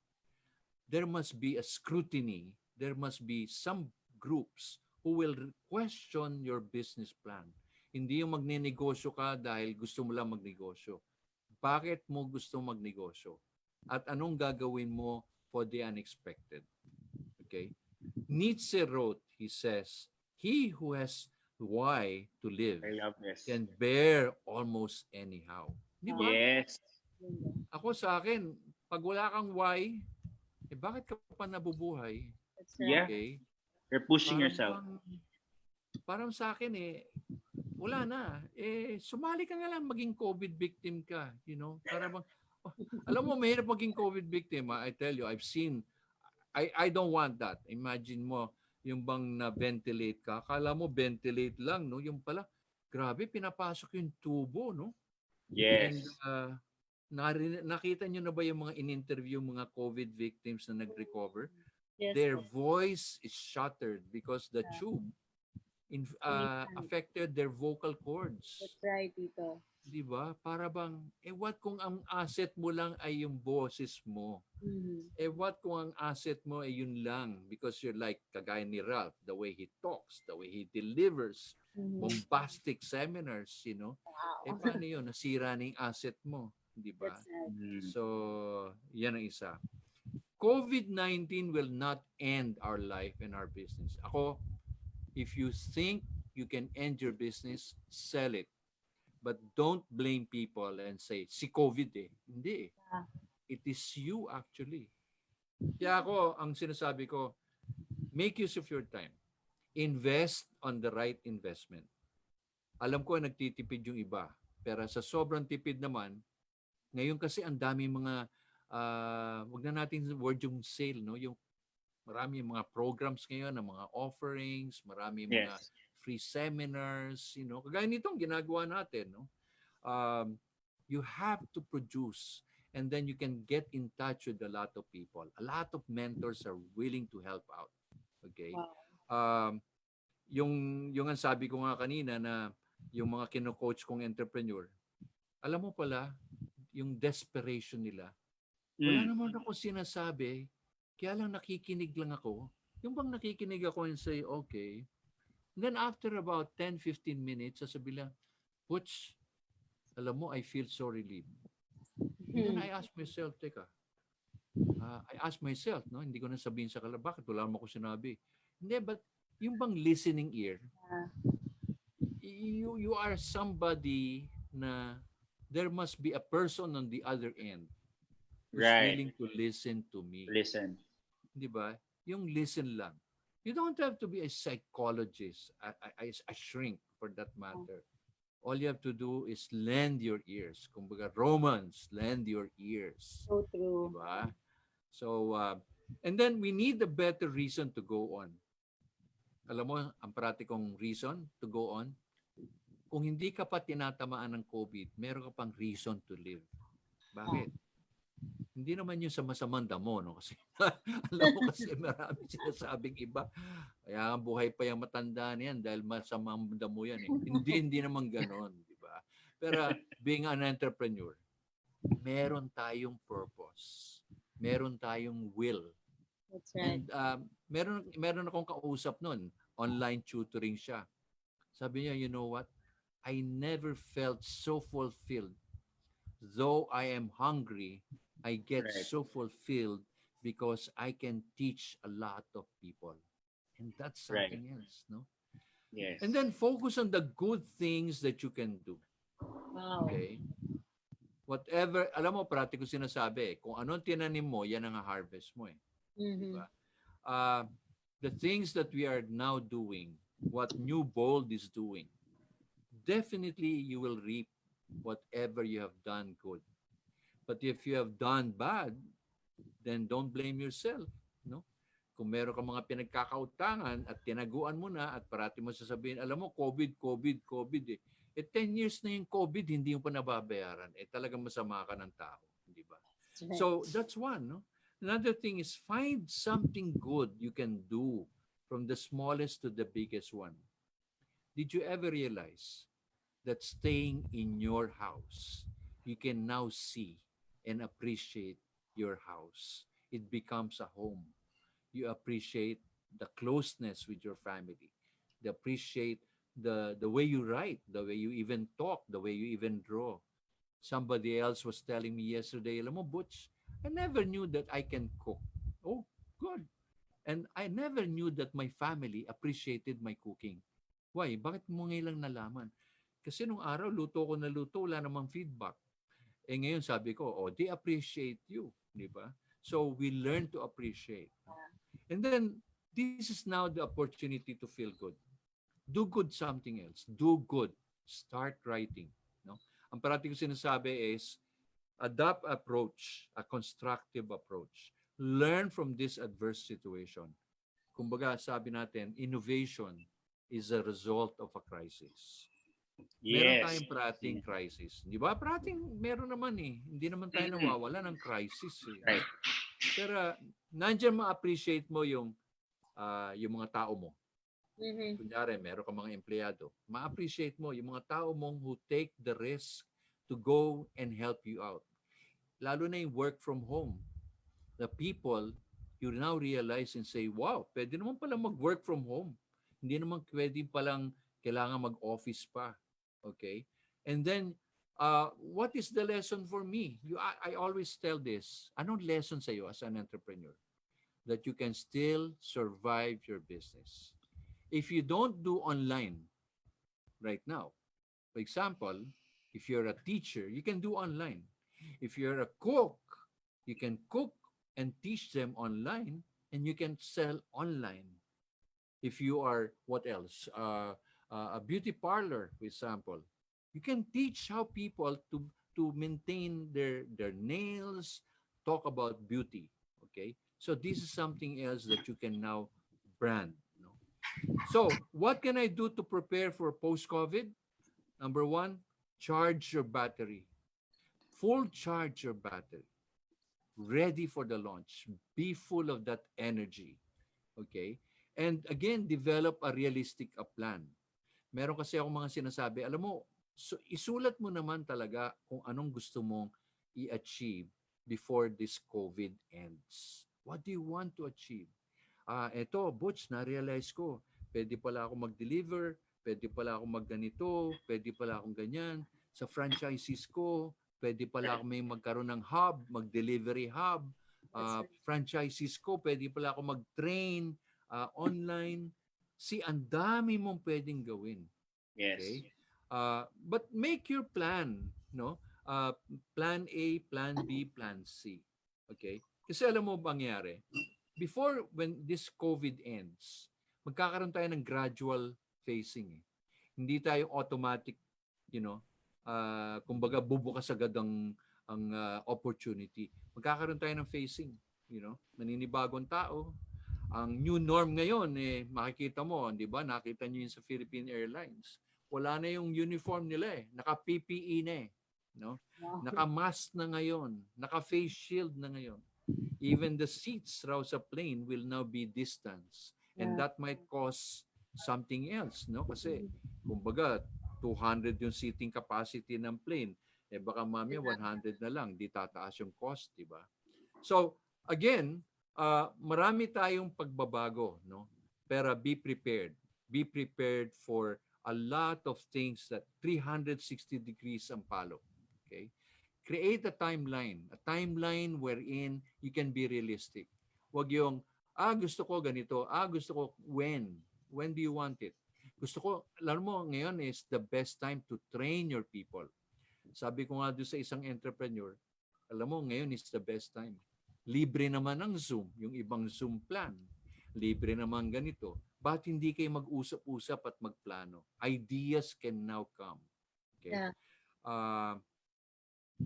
there must be a scrutiny. There must be some groups who will question your business plan. Hindi yung magnenegosyo ka dahil gusto mo lang magnegosyo. Bakit mo gusto magnegosyo? At anong gagawin mo for the unexpected? Okay? Nietzsche wrote, he says, he who has why to live I love this. can bear almost anyhow. Di ba? Yes. Ako sa akin, pag wala kang why, bakit ka pa nabubuhay? That's right. Yeah. Okay? You're pushing yourself. Parang sa akin wala na. Sumali ka nga lang, maging COVID victim ka. You know? Para bang, alam mo, mahirap maging COVID victim. I tell you, I've seen, I don't want that. Imagine mo, yung bang na-ventilate ka. Akala mo, ventilate lang, no? Yung pala, grabe, pinapasok yung tubo, no? Yes. And, nakita nyo na ba yung mga in-interview, mga COVID victims na nag-recover? Yes, Their po. voice is shattered because the tube affected their vocal cords. That's right, Tito. Di ba? Para bang, what kung ang asset mo lang ay yung boses mo? What kung ang asset mo ay yun lang because you're like kagaya ni Ralph, the way he talks, the way he delivers, bombastic seminars, you know? Wow. Paano yun? Nasira na yung asset mo. Di ba? That's right. So, yan ang isa. COVID-19 will not end our life and our business. Ako, if you think you can end your business, sell it. But don't blame people and say, si COVID Hindi It is you actually. Kaya ako, ang sinasabi ko, make use of your time. Invest on the right investment. Alam ko nagtitipid yung iba. Pero sa sobrang tipid naman, ngayon kasi ang dami mga wag na natin word yung sale, no? Yung marami yung mga programs ngayon, ng mga offerings, marami yung mga free seminars, you know. Kagaya nitong ginagawa natin, no? You have to produce and then you can get in touch with a lot of people. A lot of mentors are willing to help out. Okay? Wow. Yung ang sabi ko nga kanina na yung mga kino-coach kong entrepreneur, alam mo pala, yung desperation nila, wala naman ako sinasabi, kaya lang nakikinig lang ako. Yung bang nakikinig ako and say, okay. And then after about 10-15 minutes, sasabi lang, Butch, alam mo, I feel so relieved. And then I ask myself, teka, I ask myself, no, hindi ko na sabihin sa kanila, bakit wala mo ako sinabi? Hindi, but yung bang listening ear, you are somebody na there must be a person on the other end who's Right. willing to listen to me. Listen. Di ba? Yung listen lang. You don't have to be a psychologist, a shrink for that matter. All you have to do is lend your ears. Kumbaga, Romans, lend your ears. So true. Diba? So, and then we need a better reason to go on. Alam mo, ang pratikong reason to go on, kung hindi ka pa tinatamaan ng COVID, meron ka pang reason to live. Bakit? Hindi naman yun sa masamang damo, no? Kasi alam mo kasi marami sinasabing iba. Kaya ang buhay pa yung matanda niyan dahil masamang damo yan eh. Hindi naman ganon, di ba? Pero being an entrepreneur, meron tayong purpose. Meron tayong will. That's right. And meron akong kausap nun. Online tutoring siya. Sabi niya, you know what? I never felt so fulfilled. Though I am hungry, I get Right. so fulfilled because I can teach a lot of people. And that's something else, no? Yes. And then focus on the good things that you can do. Wow. Okay? Whatever, alam mo, practical sinasabi, kung anong tinanim mo, yan ang harvest mo eh. Mhm. Diba? The things that we are now doing, what New Bold is doing, definitely you will reap whatever you have done good. But if you have done bad, then don't blame yourself, no? Kung meron ka mga pinagkakautangan at tinaguan mo na at parati mo sasabihin, alam mo, COVID eh. 10 years na yung COVID, hindi mo pa nababayaran. Talagang masama ka ng tao, di ba? That's right. So that's one, no? Another thing is find something good you can do from the smallest to the biggest one. Did you ever realize that staying in your house, you can now see and appreciate your house? It becomes a home. You appreciate the closeness with your family. You appreciate the way you write, the way you even talk, the way you even draw. Somebody else was telling me yesterday, alam mo, Butch, I never knew that I can cook. Oh, good. And I never knew that my family appreciated my cooking. Why? Bakit mo ngayon lang nalaman? Kasi nung araw, luto ko na luto, wala namang feedback. Ngayon sabi ko, they appreciate you. Di ba? So we learn to appreciate. And then, this is now the opportunity to feel good. Do good something else. Do good. Start writing. No? Ang parati ko sinasabi is, adopt approach, a constructive approach. Learn from this adverse situation. Kumbaga, sabi natin, innovation is a result of a crisis. Meron Yes. tayong prating crisis. Di ba? Prating meron naman eh. Hindi naman tayo nawawala ng crisis eh. Right. Pero nandiyan ma-appreciate mo yung mga tao mo. Mhm. Kunyari, meron ka mga empleyado. Ma-appreciate mo yung mga tao mong who take the risk to go and help you out. Lalo na yung work from home. The people, you now realize and say, wow, pwede naman pala mag-work from home. Hindi naman pwede palang kailangan mag-office pa. Okay? And then, what is the lesson for me? I always tell this. Anong lesson sa'yo as an entrepreneur? That you can still survive your business. If you don't do online right now, for example, if you're a teacher, you can do online. If you're a cook, you can cook and teach them online, and you can sell online. If you are, what else? A beauty parlor, for example, you can teach how people to maintain their nails, talk about beauty. Okay, so this is something else that you can now brand. No? So what can I do to prepare for post-COVID? Number one, charge your battery. Full charge your battery. Ready for the launch. Be full of that energy. Okay? And again, develop a realistic plan. Meron kasi ako mga sinasabi, alam mo, isulat mo naman talaga kung anong gusto mong i-achieve before this COVID ends. What do you want to achieve? Eto, Butch, na-realize ko, pwede pala ako mag-deliver, pwede pala ako mag-ganito, pwede pala akong ganyan. Sa franchises ko, pwede pala ako may magkaroon ng hub, mag-delivery hub. That's right. franchisees ko, pwede pala ako mag-train online. See, ang dami mong pwedeng gawin. Yes. Okay? But make your plan, no? Plan A, plan B, plan C. Okay? Kasi alam mo bang mangyari? Before when this COVID ends, magkakaroon tayo ng gradual phasing. Hindi tayo automatic, you know, kumbaga bubukas agad ang opportunity. Magkakaroon tayo ng phasing, you know, maninibagong tao. Ang new norm ngayon, makikita mo, di ba? Nakita niyo yun sa Philippine Airlines. Wala na yung uniform nila Naka-PPE na no? Wow. Naka-mask na ngayon. Naka-face shield na ngayon. Even the seats raw sa plane will now be distance. And Yeah. that might cause something else, no? Kasi, kumbaga, 200 yung seating capacity ng plane. Baka mamaya 100 na lang. Di tataas yung cost, di ba? So, again, marami tayong pagbabago, no? Pero be prepared. Be prepared for a lot of things that 360 degrees ang palo. Okay? Create a timeline wherein you can be realistic. Huwag yung, gusto ko ganito, gusto ko when do you want it? Gusto ko, alam mo, ngayon is the best time to train your people. Sabi ko nga doon sa isang entrepreneur, alam mo, ngayon is the best time. Libre naman ang Zoom, yung ibang Zoom plan. Libre naman ganito. Bakit hindi kayo mag-usap-usap at magplano? Ideas can now come. Okay? Yeah.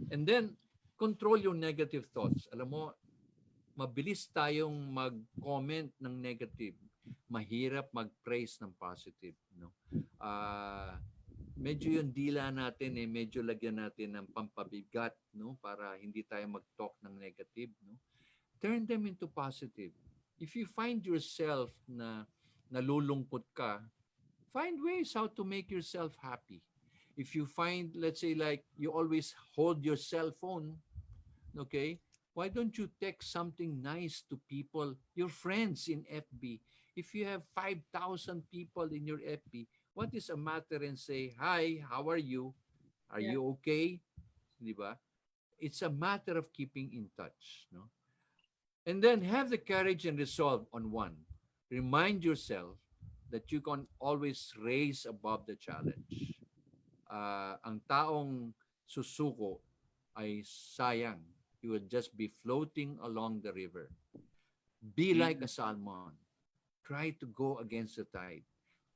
And then, control your negative thoughts. Alam mo, mabilis tayong mag-comment ng negative. Mahirap mag-praise ng positive. No? Medyo yung dila natin, medyo lagyan natin ng pampabigat, no? Para hindi tayo mag-talk ng negative. No? Turn them into positive. If you find yourself na nalulungkot ka, find ways how to make yourself happy. If you find, let's say, like you always hold your cell phone, okay, why don't you text something nice to people, your friends in FB? If you have 5,000 people in your FB, what is a matter and say, hi, how are you? Are you okay? Di ba? It's a matter of keeping in touch. No? And then have the courage and resolve on one. Remind yourself that you can always raise above the challenge. Ang taong susuko ay sayang. You will just be floating along the river. Be like a salmon. Try to go against the tide.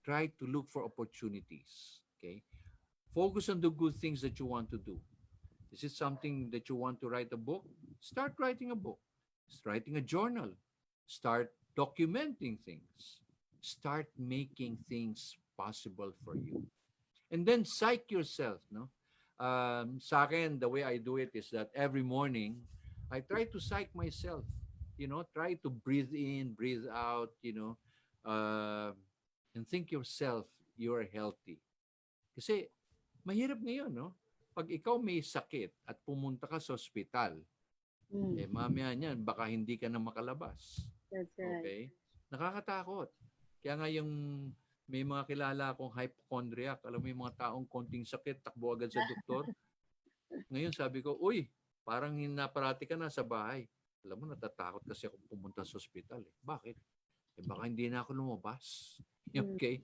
Try to look for opportunities. Okay? Focus on the good things that you want to do. Is it something that you want to write a book? Start writing a book. Start writing a journal. Start documenting things. Start making things possible for you. And then psych yourself, no? Sa akin, the way I do it is that every morning, I try to psych myself. You know, try to breathe in, breathe out, you know, and think yourself you're healthy. Kasi mahirap ngayon, no? Pag ikaw may sakit at pumunta ka sa ospital, mamaya niyan, baka hindi ka na makalabas. That's right. Okay? Nakakatakot. Kaya nga yung may mga kilala akong hypochondriac. Alam mo yung mga taong konting sakit, takbo agad sa doktor. Ngayon sabi ko, uy, parang naparati ka na sa bahay. Alam mo, natatakot kasi ako pumunta sa ospital. Bakit? Baka hindi na ako lumabas. Okay?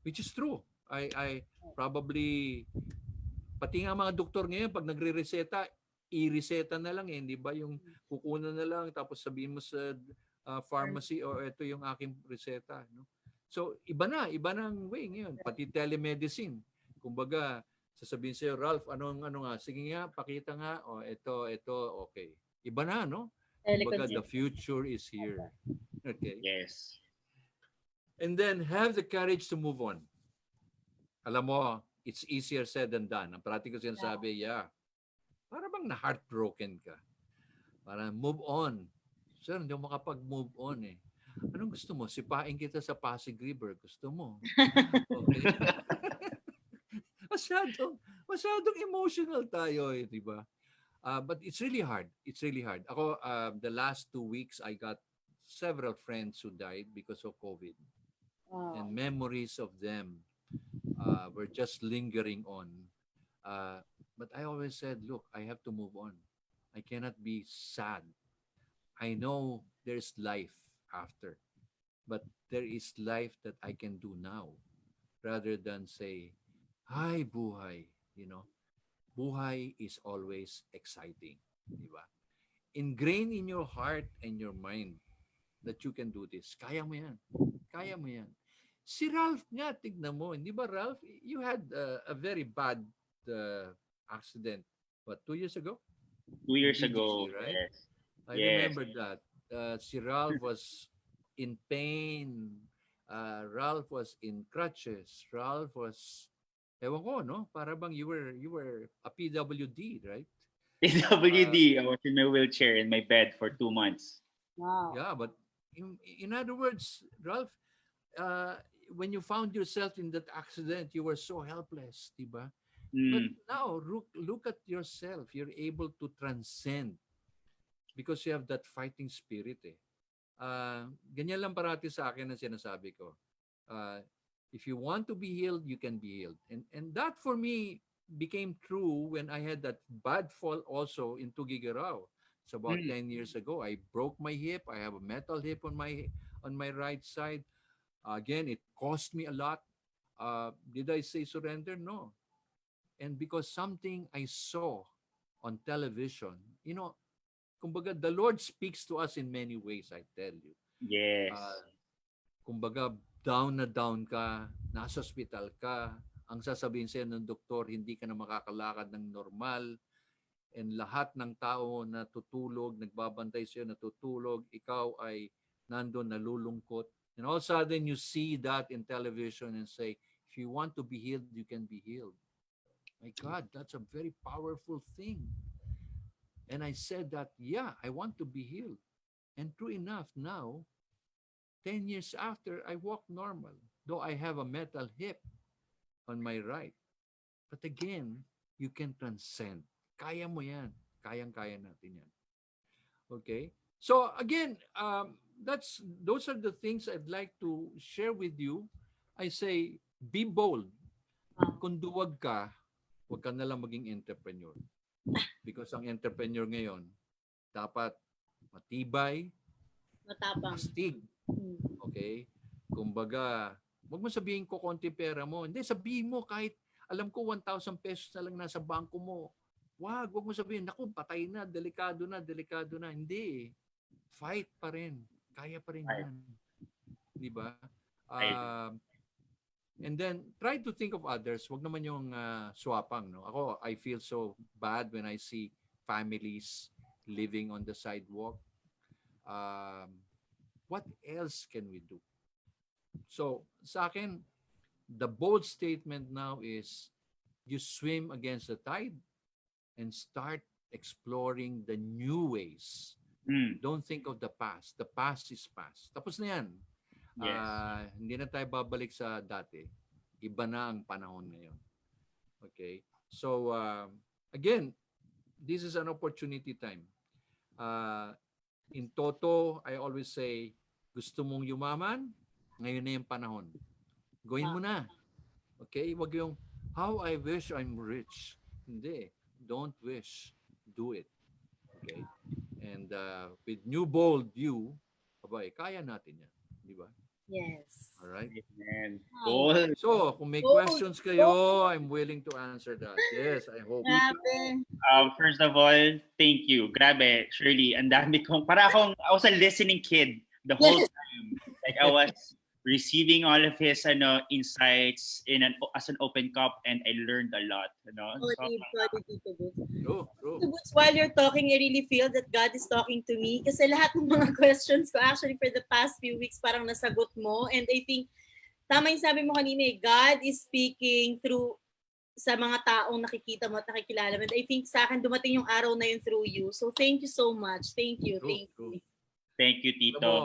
Which is true. I probably, pati nga mga doktor ngayon, pag nagre-reseta, i-reseta na lang hindi ba? Yung kukunan na lang, tapos sabihin mo sa pharmacy, ito yung aking reseta. No? So, iba na ang way ngayon. Pati telemedicine. Kumbaga, sasabihin sa'yo, Ralph, ano nga? Sige nga, pakita nga. Ito, okay. Iba na, no? Kumbaga, the future is here. Okay? Yes. And then, have the courage to move on. Alam mo, it's easier said than done. Ang practical sinasabi, para bang na-heartbroken ka? Para move on. Sir, hindi mo makapag-move on eh. Anong gusto mo? Sipain kita sa Pasig River. Gusto mo? Okay. masyadong emotional tayo eh, di ba? But it's really hard. It's really hard. Ako, the last 2 weeks, I got several friends who died because of COVID. Wow. And memories of them were just lingering on. But I always said, look, I have to move on. I cannot be sad I know there's life after, but there is life that I can do now rather than say, "Hi, buhay." You know, buhay is always exciting. Di ba? Ingrain in your heart and your mind that you can do this. Kaya mo yan. Kaya mo yan. Si Ralph nga, tignan mo. Hindi ba, Ralph? You had a very bad accident, what, 2 years ago? 2 years BGC, ago. right? Yes. I Yes. remember that. Si Ralph was in pain. Ralph was in crutches. Ralph was, ewan ko, no? Para bang you were a PWD, right? PWD. I was in my wheelchair in my bed for 2 months. Wow. Yeah, but in other words, Ralph, uh, when you found yourself in that accident, you were so helpless, diba? But Mm. now, look at yourself. You're able to transcend because you have that fighting spirit eh. Ganyan lang parati sa akin ang sinasabi ko. Uh, if you want to be healed, you can be healed. And that for me became true when I had that bad fall also in Tugigaraw. It's about Mm. 10 years ago. I broke my hip. I have a metal hip on my right side. Again, it cost me a lot. Did I say surrender? No. And because something I saw on television, kumbaga, the Lord speaks to us in many ways, I tell you. Yes. Uh, kumbaga, down na down ka, nasa hospital ka, ang sasabihin sa'yo ng doktor, hindi ka na makakalakad ng normal, and lahat ng tao na tutulog, nagbabantay sa'yo, natutulog, ikaw ay nandun, nalulungkot. And all of a sudden, you see that in television and say, if you want to be healed, you can be healed. My God, that's a very powerful thing. And I said that, yeah, I want to be healed. And true enough, now, 10 years after, I walk normal, though I have a metal hip on my right. But again, you can transcend. Kaya mo yan. Kayang-kaya natin yan. Okay? So again, those are the things I'd like to share with you. I say, be bold. Kung duwag ka, huwag ka na lang maging entrepreneur. Because ang entrepreneur ngayon, dapat matibay, Matapang. astig. Okay? Kumbaga, huwag mo sabihin ko konti pera mo. Hindi, sabihin mo kahit alam ko 1,000 pesos na lang nasa bangko mo. Huwag mo sabihin, naku, patay na, delikado na, delikado na. Hindi. Fight pa rin. Kaya pa rin Right. yan. Di ba? Right. And then, try to think of others. Huwag naman yung swapang. No? Ako, I feel so bad when I see families living on the sidewalk. What else can we do? So, sa akin, the bold statement now is you swim against the tide and start exploring the new ways. Mm. Don't think of the past. The past is past. Tapos na yan. Yes. Hindi na tayo babalik sa dati. Iba na ang panahon ngayon. Okay? So, again, this is an opportunity time. In Toto, I always say, gusto mong yumaman, ngayon na yung panahon. Gawin mo na. Okay? Wag yung, how I wish I'm rich. Hindi. Don't wish. Do it. Okay? And with new bold you, abay, kaya natin yan. Di ba? Yes. Alright? Amen. Wow. Goal. So, kung may Bold. questions kayo, I'm willing to answer that. Yes, I hope. Grabe. First of all, thank you. Grabe, Shirley. Ang dami kong, I was a listening kid the whole time. Like I was receiving all of his insights as an open cup, and I learned a lot. Solid, Tito Butz. True. Tito Butz, while you're talking, I really feel that God is talking to me. Kasi lahat ng mga questions ko actually for the past few weeks parang nasagot mo. And I think, tama yung sabi mo kanina God is speaking through sa mga taong nakikita mo at nakikilala mo. And I think sa akin, dumating yung araw na yun through you. So thank you so much. Thank you. True, Thank true. you. Thank you, Alam Tito. mo,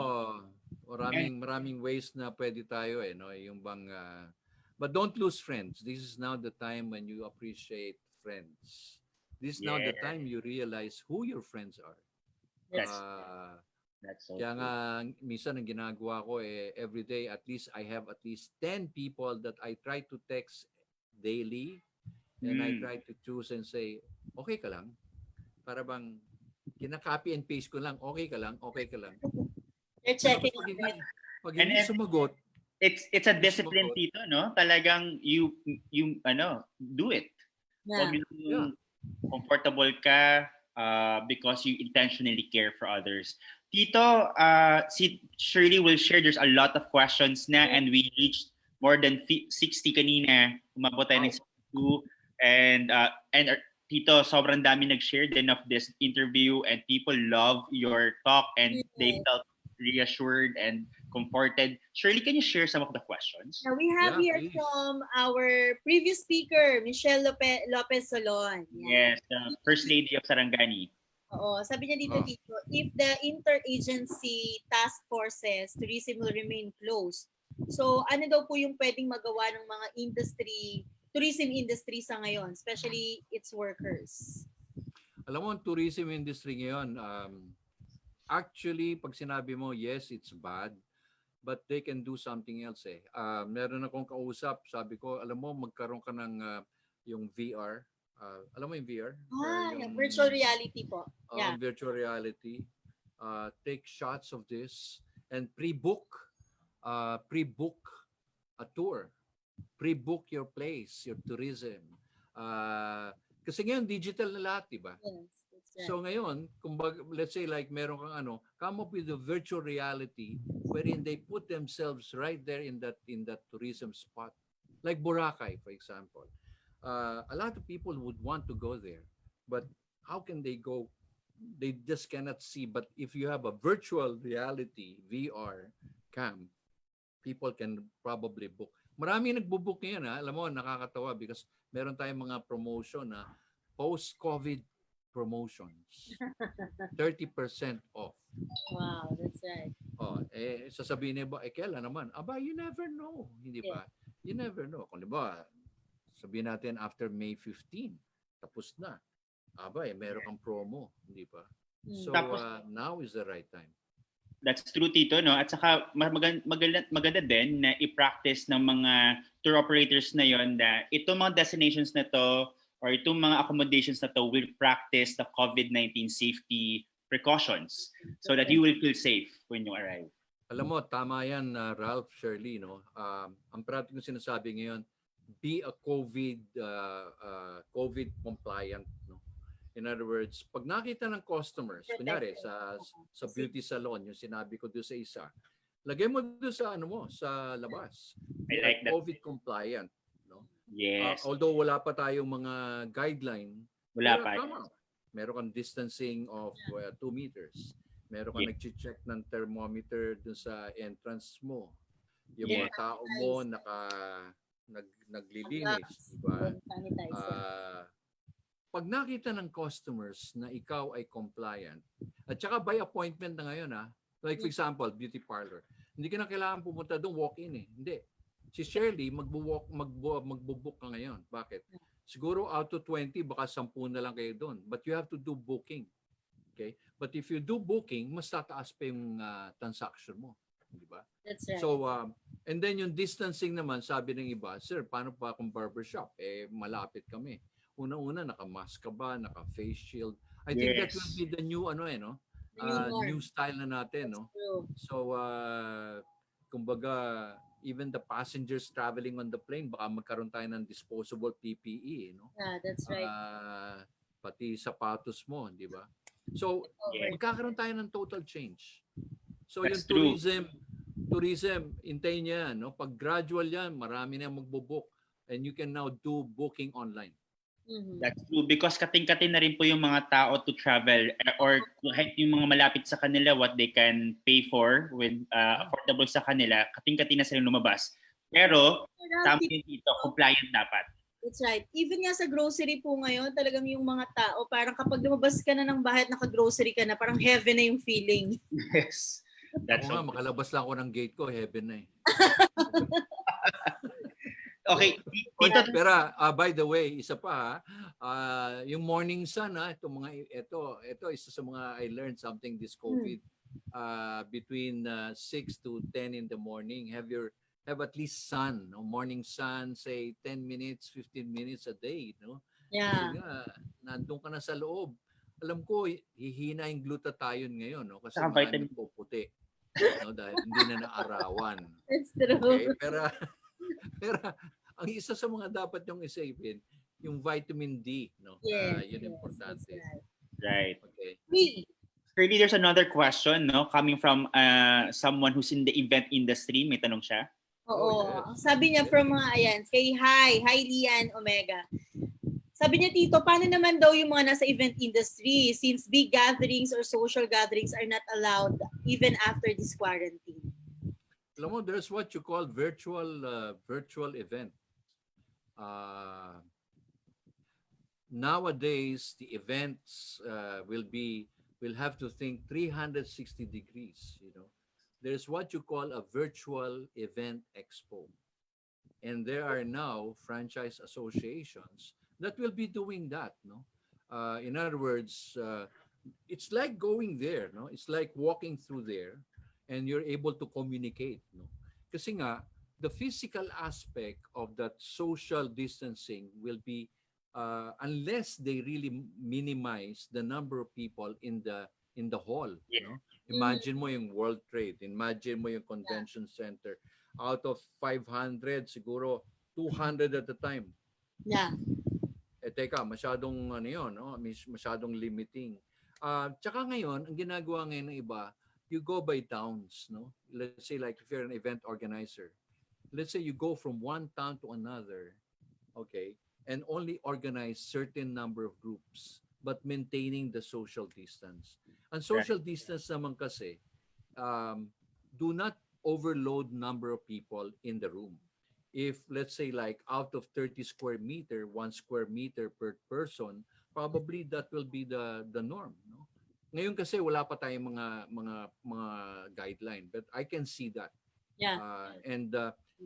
maraming ways na pwede tayo no? Yung bang, but don't lose friends. This is now the time when you appreciate friends. This is now the time you realize who your friends are. That's so Kaya true. nga, minsan ang ginagawa ko every day, at least I have at least 10 people that I try to text daily, and I try to choose and say, okay ka lang? Para bang Kina-copy and paste ko lang. Okay ka lang, okay ka lang. They're Tapos checking pag on hindi, it. pag And hindi sumagot, it's a hindi discipline, sumagot, Tito, no? Talagang you do it. Huwag Yeah. yeah. yung comfortable ka because you intentionally care for others. Tito, si Shirley will share. There's a lot of questions na and we reached more than 60 kanina. Umabot tayo ng Wow. 62. And Tito, sobrang dami nag-share din of this interview and people love your talk and they felt reassured and comforted. Shirley, can you share some of the questions? Now we have Yeah, here please. from our previous speaker, Michelle Lopez Solon. Yan. Yes, the First Lady of Sarangani. Oo, sabi niya dito, Oh. Tito, if the interagency task forces tourism will remain closed, so ano daw po yung pwedeng magawa ng mga tourism industry sa ngayon, especially its workers? Alam mo, ang tourism industry ngayon, actually, pag sinabi mo, yes, it's bad, but they can do something else eh. Meron akong kausap, sabi ko, alam mo, magkaroon ka ng yung VR. Alam mo yung VR? Yeah, virtual reality po. Yeah. Virtual reality. Take shots of this and pre-book a tour. Pre-book your place, your tourism. Kasi ngayon, digital na lahat, diba? Yes, that's right. So ngayon, let's say like meron kang come up with a virtual reality wherein they put themselves right there in that tourism spot. Like Boracay, for example. A lot of people would want to go there, but how can they go? They just cannot see. But if you have a virtual reality, VR cam, people can probably book. Marami nagbo-book ngayon, ha? Alam mo, nakakatawa because meron tayong mga promotion na post-COVID promotions. 30% off. Wow, that's right. Sasabihin niya ba, kailan naman? Aba, you never know. Hindi ba? You never know. Kung diba, sabihin natin after May 15, tapos na. Aba, meron kang promo. Hindi ba? So, now is the right time. That's true, Tito, no? At saka maganda din na i-practice ng mga tour operators na yon na itong mga destinations na to or itong mga accommodations na to will practice the COVID-19 safety precautions so that you will feel safe when you arrive. Alam mo, tama yan, Ralph, Shirley, no? Ang parati kong sinasabi ngayon, be a COVID compliant, no? In other words, pag nakita ng customers, kunyari sa beauty salon, yung sinabi ko doon sa isa, lagay mo doon sa sa labas. I like that. COVID compliant, no? Yes. Although wala pa tayong mga guideline, Wala pa. Meron kang distancing of 2 meters. Meron kang nag-check ng thermometer doon sa entrance mo. Yung mga tao mo naglilinis, diba? Pag nakita ng customers na ikaw ay compliant, at saka by appointment na ngayon, like for example, beauty parlor, hindi ka na kailangan pumunta doon, walk-in eh. Hindi. Si Shirley, magbo-book ka ngayon. Bakit? Siguro out of 20, baka 10 na lang kayo doon. But you have to do booking. Okay? But if you do booking, mas tataas pa yung transaction mo. Di ba? That's right. So, and then yung distancing naman, sabi ng iba, sir, paano pa kung barbershop? Malapit kami. Una-una, naka-mask ka ba? Naka-face shield? I think that will be the new, new style na natin, no? So, kumbaga, even the passengers traveling on the plane, baka magkaroon tayo ng disposable PPE, no? Yeah, that's right. Pati sapatos mo, di ba? So, magkakaroon tayo ng total change. So, That's yung tourism, hintayin niya, no? Pag gradual yan, marami na magbo-book and you can now do booking online. That's true because kating-kating na rin po yung mga tao to travel or kahit yung mga malapit sa kanila what they can pay for with affordable sa kanila, kating-kating na sila lumabas. Pero tama din dito, compliant dapat. That's right. Even nga sa grocery po ngayon, talagang yung mga tao, parang kapag lumabas ka na ng bahay at naka-grocery ka na, parang heaven na yung feeling. Yes. That's Ako nga, makalabas lang ako ng gate ko, heaven na eh. Okay, Tito, pero by the way, isa pa yung morning sun ito isa sa mga I learned something this COVID between 6 to 10 in the morning. Have at least sun, no? Morning sun, say 10 minutes, 15 minutes a day, no? Yeah. Kasi nandun ka na sa loob. alam ko hihina yung glutathione ngayon, no? Kasi Saka marami vitamin. po puti, no? Dahil hindi na naarawan. That's true. Okay? Pero ang isa sa mga dapat yung isipin, yung vitamin D, no? Yes, Yun yes, importante. that's right. Right. Okay. Me. Currently, there's another question, no? Coming from someone who's in the event industry. May tanong siya. Oo. yes. Ang sabi niya from mga ayan, kay Hi Lian Omega. Sabi niya, Tito, paano naman daw yung mga nasa event industry since big gatherings or social gatherings are not allowed even after this quarantine? Alam mo, there's what you call virtual event. Nowadays, the events will have to think 360 degrees, you know. There's what you call a virtual event expo. And there are now franchise associations that will be doing that, no? In other words, it's like going there, no? It's like walking through there and you're able to communicate, no? Kasi nga, the physical aspect of that social distancing will be unless they really minimize the number of people in the hall, Yeah. no? Imagine mo yung World Trade, imagine mo yung convention center. Out of 500, siguro 200 at a time. Yeah. Teka, masyadong ano yun, no? Masyadong limiting. Tsaka ngayon, ang ginagawa ngayon ng iba, you go by towns, no? Let's say like if you're an event organizer, let's say you go from one town to another, okay, and only organize certain number of groups, but maintaining the social distance. And social distance naman kasi, do not overload number of people in the room. If let's say like out of 30 square meter, 1 square meter per person, probably that will be the norm, no? Ngayon kasi wala pa tayong mga guideline, but I can see that. Yeah. And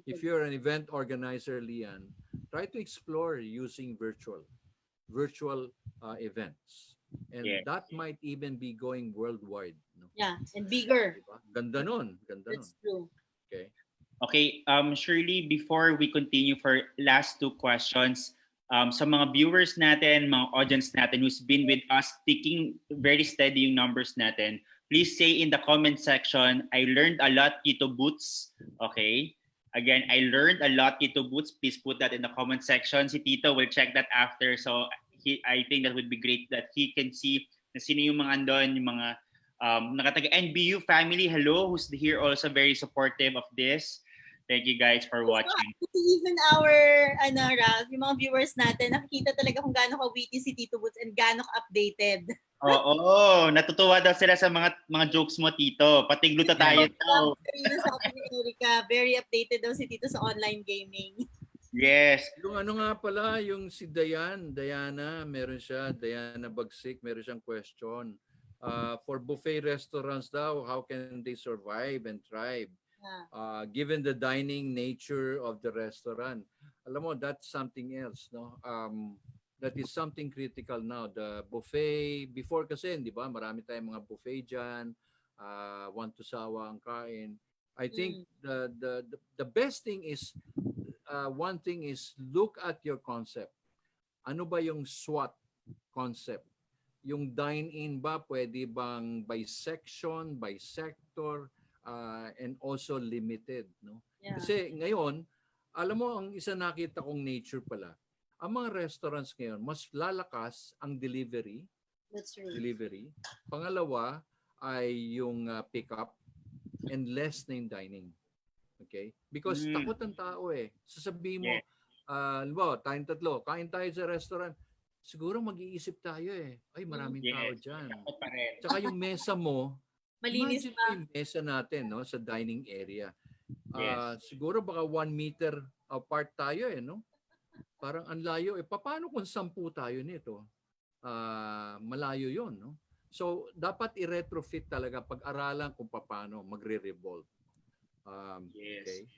if you're an event organizer, Lian, try to explore using virtual events. And that might even be going worldwide, no? Yeah, and bigger. Diba? Ganda nun. That's true. Okay. Okay, Shirley, before we continue for last two questions, sa mga viewers natin, mga audience natin who's been with us, sticking very steady yung numbers natin, please say in the comment section, I learned a lot, Tito Butz. Okay? Again, I learned a lot, Tito Butz. Please put that in the comment section. Si Tito will check that after. So I think that would be great that he can see na sino yung mga andon, yung mga nakataga NBU family. Hello, who's here also very supportive of this. Thank you guys for watching. Even our, Ralph, yung mga viewers natin, nakikita talaga kung gaano ka-witty si Tito Butz and gaano ka-updated. Oo, natutuwa daw sila sa mga jokes mo, Tito. Pati glutathione daw. Sabi ni Erica, very updated daw si Tito sa online gaming. Yes. Yung ano nga pala, yung si Diana, Diana Bagsik, meron siyang question. For buffet restaurants daw, how can they survive and thrive? Given the dining nature of the restaurant. Alam mo, that's something else, no? That is something critical now. The buffet, before kasi, di ba, marami tayong mga buffet dyan, want to sawa ang kain. I think the best thing is, one thing is look at your concept. Ano ba yung SWOT concept? Yung dine-in ba, pwede bang by section, by sector, and also limited, no? Yeah. Kasi ngayon, alam mo, ang isa nakita kong nature pala, ang mga restaurants ngayon, mas lalakas ang delivery. That's true. Delivery. Pangalawa ay yung pick-up and less na yung dining. Okay? Because takot ang tao eh. Sasabihin mo, halimbawa, tayong tatlo, kain tayo sa restaurant, siguro mag-iisip tayo eh. Ay, maraming tao dyan. Tsaka yung mesa mo, malinis imagine yung mesa natin, no, sa dining area. Siguro baka 1 meter apart tayo eh, no? Parang ang layo eh. Paano kung 10 tayo nito? Malayo yon, no? So, dapat i-retrofit talaga, pag-aralan kung paano magre-revolve. Okay.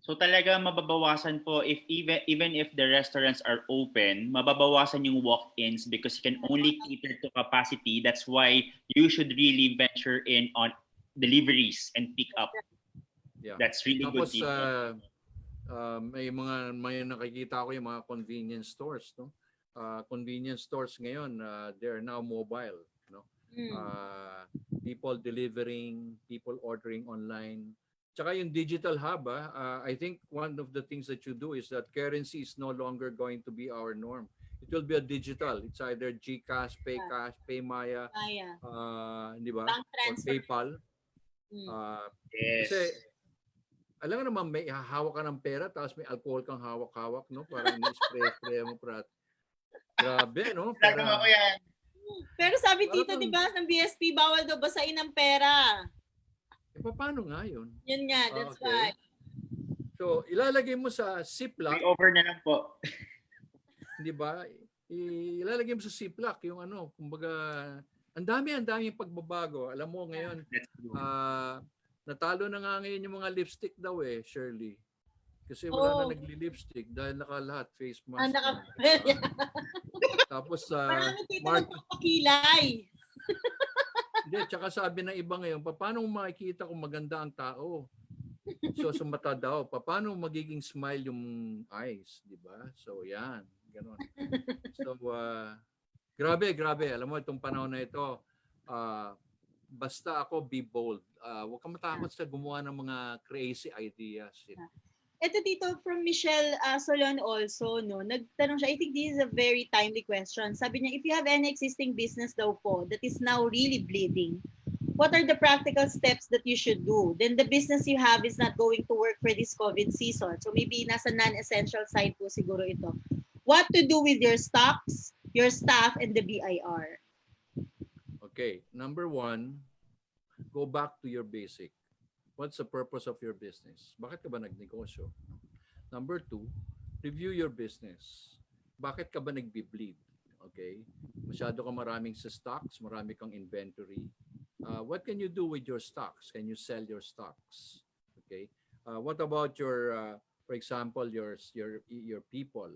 So talaga mababawasan po if even if the restaurants are open, mababawasan yung walk-ins because you can only cater to capacity. That's why you should really venture in on deliveries and pick up. Yeah. That's really Tapos, good. may nakikita ko yung mga convenience stores, no? convenience stores ngayon, they are now mobile, no? People delivering, people ordering online. Tsaka yung digital hub, I think one of the things that you do is that currency is no longer going to be our norm. It will be a digital. It's either GCash, PayCash, PayMaya, di ba? Bank Or transfer. PayPal. Yes. Kasi alam mo naman, may hawak ka ng pera tapos may alcohol kang hawak-hawak, no? Parang ni-spray mo para. Grabe, no? Nagawa ko yan. Pero sabi Parang tito, di ba, ng BSP, bawal daw basain ng pera. paano nga yun? Yun nga, that's why. So, ilalagay mo sa Ziploc, May over na lang po. di ba? Ilalagay mo sa Ziploc yung kumbaga, ang dami pagbabago. Alam mo ngayon, That's true. natalo na nga ngayon yung mga lipstick daw Shirley. Kasi wala na nagli-lipstick dahil lahat face mask. Tapos Marami tito Mark, nagpapakilay. hindi, tsaka sabi ng iba ngayon, paano mo makikita kung maganda ang tao? So sa mata daw, paano magiging smile yung eyes, di ba? So yan, gano'n. So grabe. Alam mo itong panahon na ito, basta ako be bold. Huwag kang matakot sa gumawa ng mga crazy ideas. Ito dito from Michelle Solon also, no? Nagtanong siya, I think this is a very timely question. Sabi niya, if you have any existing business daw po that is now really bleeding, what are the practical steps that you should do? Then the business you have is not going to work for this COVID season. So maybe nasa non-essential side po siguro ito. What to do with your stocks, your staff, and the BIR? Okay, number 1, go back to your basic. What's the purpose of your business? Bakit ka ba nagnegosyo? Number 2, review your business. Bakit ka ba nagbi-bleed? Okay? Masyado ka maraming sa stocks, marami kang inventory. What can you do with your stocks? Can you sell your stocks? Okay? What about your, for example, your people?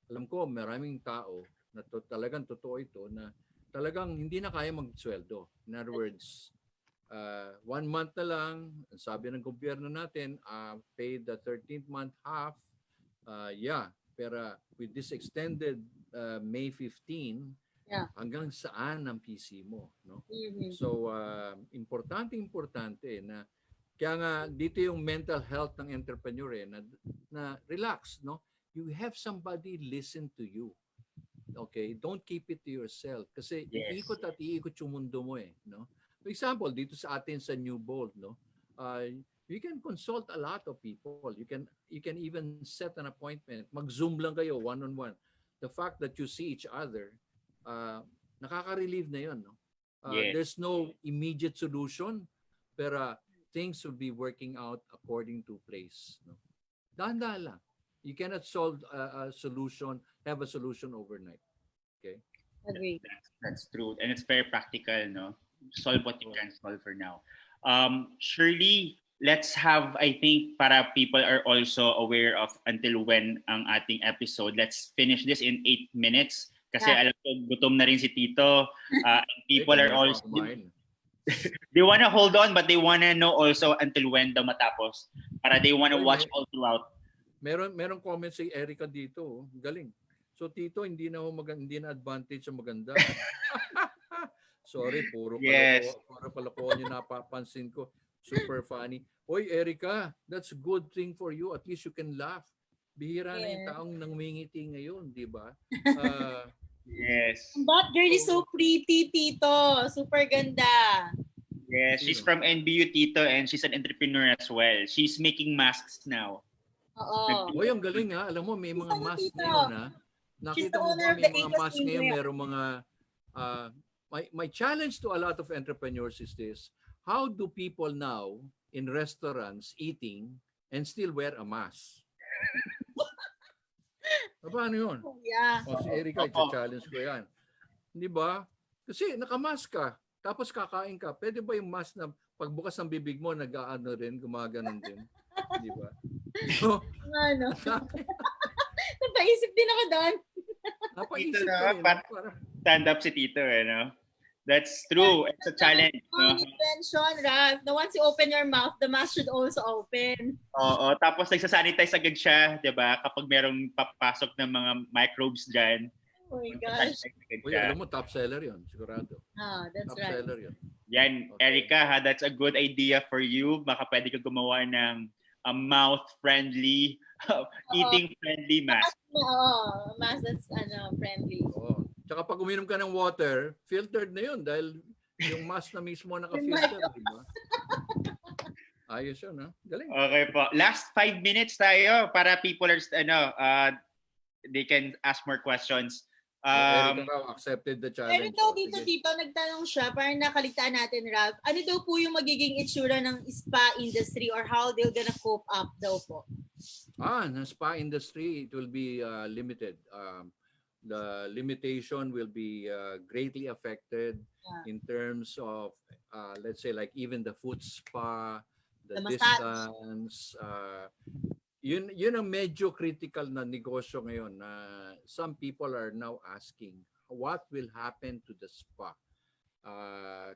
Alam ko, maraming tao na talagang totoo ito na talagang hindi na kaya magsweldo. In other words, 1 month na lang, sabi ng gobyerno natin, pay the 13th month half. Pero with this extended May 15, hanggang saan ang PC mo, no? So importante na kaya nga dito yung mental health ng entrepreneur na relax, no? You have somebody listen to you. Okay, don't keep it to yourself kasi iikot yung mundo mo no? For example, dito sa atin sa New Bold, no? You can consult a lot of people. You can even set an appointment. Mag-Zoom lang kayo one-on-one. The fact that you see each other, nakaka-relieve na 'yon, no? There's no immediate solution, pero things will be working out according to place, no? Dahan-dahan lang. You cannot solve a solution, have a solution overnight. Okay? Agree. That's true. And it's very practical, no? Solve what you can solve for now. Shirley, let's have, I think, para people are also aware of until when ang ating episode. Let's finish this in 8 minutes. Kasi alam ko, gutom na rin si Tito. People are also... They want to hold on, but they want to know also until when daw matapos. Para they want to watch all throughout. Meron comment si Erica dito. Galing. So Tito, hindi na advantage ang maganda. Sorry, puro kalokohan yung napapansin ko. Super funny. Oy, Erica, that's a good thing for you. At least you can laugh. Bihira na yung taong nangmingiti ngayon, di ba? Yes. That girl is so pretty, Tito. Super ganda. Yes, she's from NBU, Tito, and she's an entrepreneur as well. She's making masks now. Oo. Oy, ang galing ha. Alam mo, may mga masks ngayon ha. Nakita mo ba may mga masks ngayon, merong mga... My challenge to a lot of entrepreneurs is this: how do people now in restaurants eating and still wear a mask? Paano yun? Yeah. Si Erica, i-challenge ko yan. Di ba? Kasi nakamask ka, tapos kakain ka. Pwede ba yung mask na pagbukas ng bibig mo, nag-aano rin, gumaganon din? Di ba? So, napaisip din ako doon. Napaisip ko rin. Stand up si Tito, no? That's true. It's a challenge. No? Intention, Ralph. Na once you open your mouth, the mask should also open. Oo. Tapos nagsasanitize agad siya, di ba? Kapag merong papasok ng mga microbes dyan. Oh my gosh. Uy, alam mo, top seller yun, sigurado. That's Top right. seller yun. Yan, Okay. Erica, ha, that's a good idea for you. Baka pwede ka gumawa ng a mouth-friendly, eating-friendly mask. Mas that's friendly. Oo. Tsaka pag uminom ka ng water, filtered na yun dahil yung mask na mismo naka-filter, di ba? Ayos yun, ha? Galing. Okay po. Last 5 minutes tayo para people are, they can ask more questions. Erica raw accepted the challenge. Pero daw dito, nagtanong siya, parang nakaligtaan natin, Ralph. Ano daw po yung magiging itsura ng spa industry or how they're gonna cope up daw po? The spa industry, it will be limited. The limitation will be greatly affected in terms of, let's say, like even the foot spa, the distance. Yun ang medyo critical na negosyo ngayon na some people are now asking what will happen to the spa.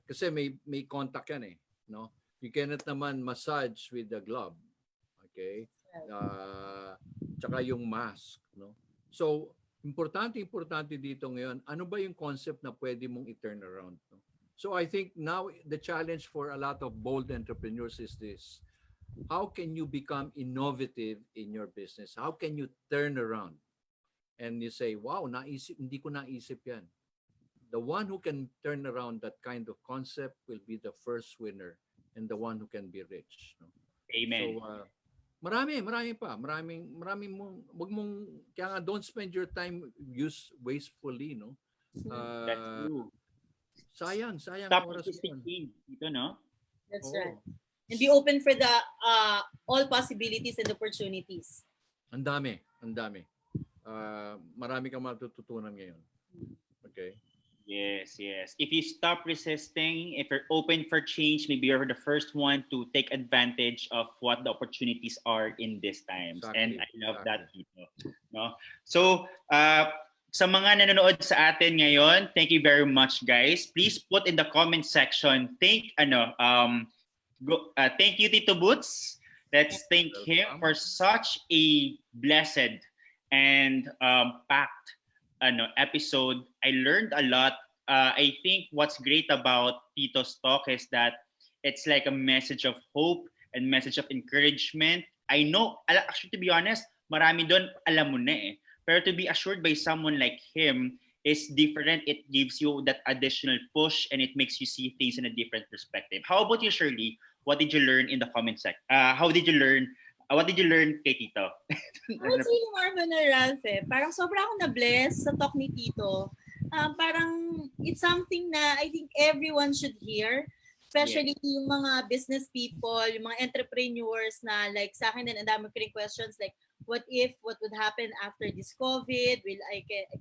Kasi may contact yan no? You cannot naman massage with the glove. Okay? Tsaka yung mask, no? So, importante dito ngayon, ano ba yung concept na pwede mong i-turn around, no? So I think now the challenge for a lot of bold entrepreneurs is this. How can you become innovative in your business? How can you turn around? And you say, wow, hindi ko naisip yan. The one who can turn around that kind of concept will be the first winner and the one who can be rich. No? Amen. So, marami pa. Maraming wag mong, kaya nga don't spend your time wastefully, no? That's true. Sayang Stop oras mo. That's Oo. right. And be open for the all possibilities and opportunities. Ang dami. Marami kang matututunan ngayon. Okay? Yes. If you stop resisting, if you're open for change, maybe you're the first one to take advantage of what the opportunities are in these times. Exactly. And I love that, Tito. No? So, sa mga nanonood sa atin ngayon, thank you very much, guys. Please put in the comment section, thank you, Tito Butz. Let's thank him for such a blessed and packed episode. I learned a lot. I think what's great about Tito's talk is that it's like a message of hope and message of encouragement. I know, actually, to be honest, marami doon alam mo na Pero to be assured by someone like him is different. It gives you that additional push and it makes you see things in a different perspective. How about you, Shirley? What did you learn in the comment section? What did you learn kay Tito? What's really more fun na, Ralph, parang sobra akong na-bless sa talk ni Tito. Parang it's something na I think everyone should hear. Especially yung mga business people, yung mga entrepreneurs na like sa akin din, ang dami ko rin questions like, what would happen after this COVID?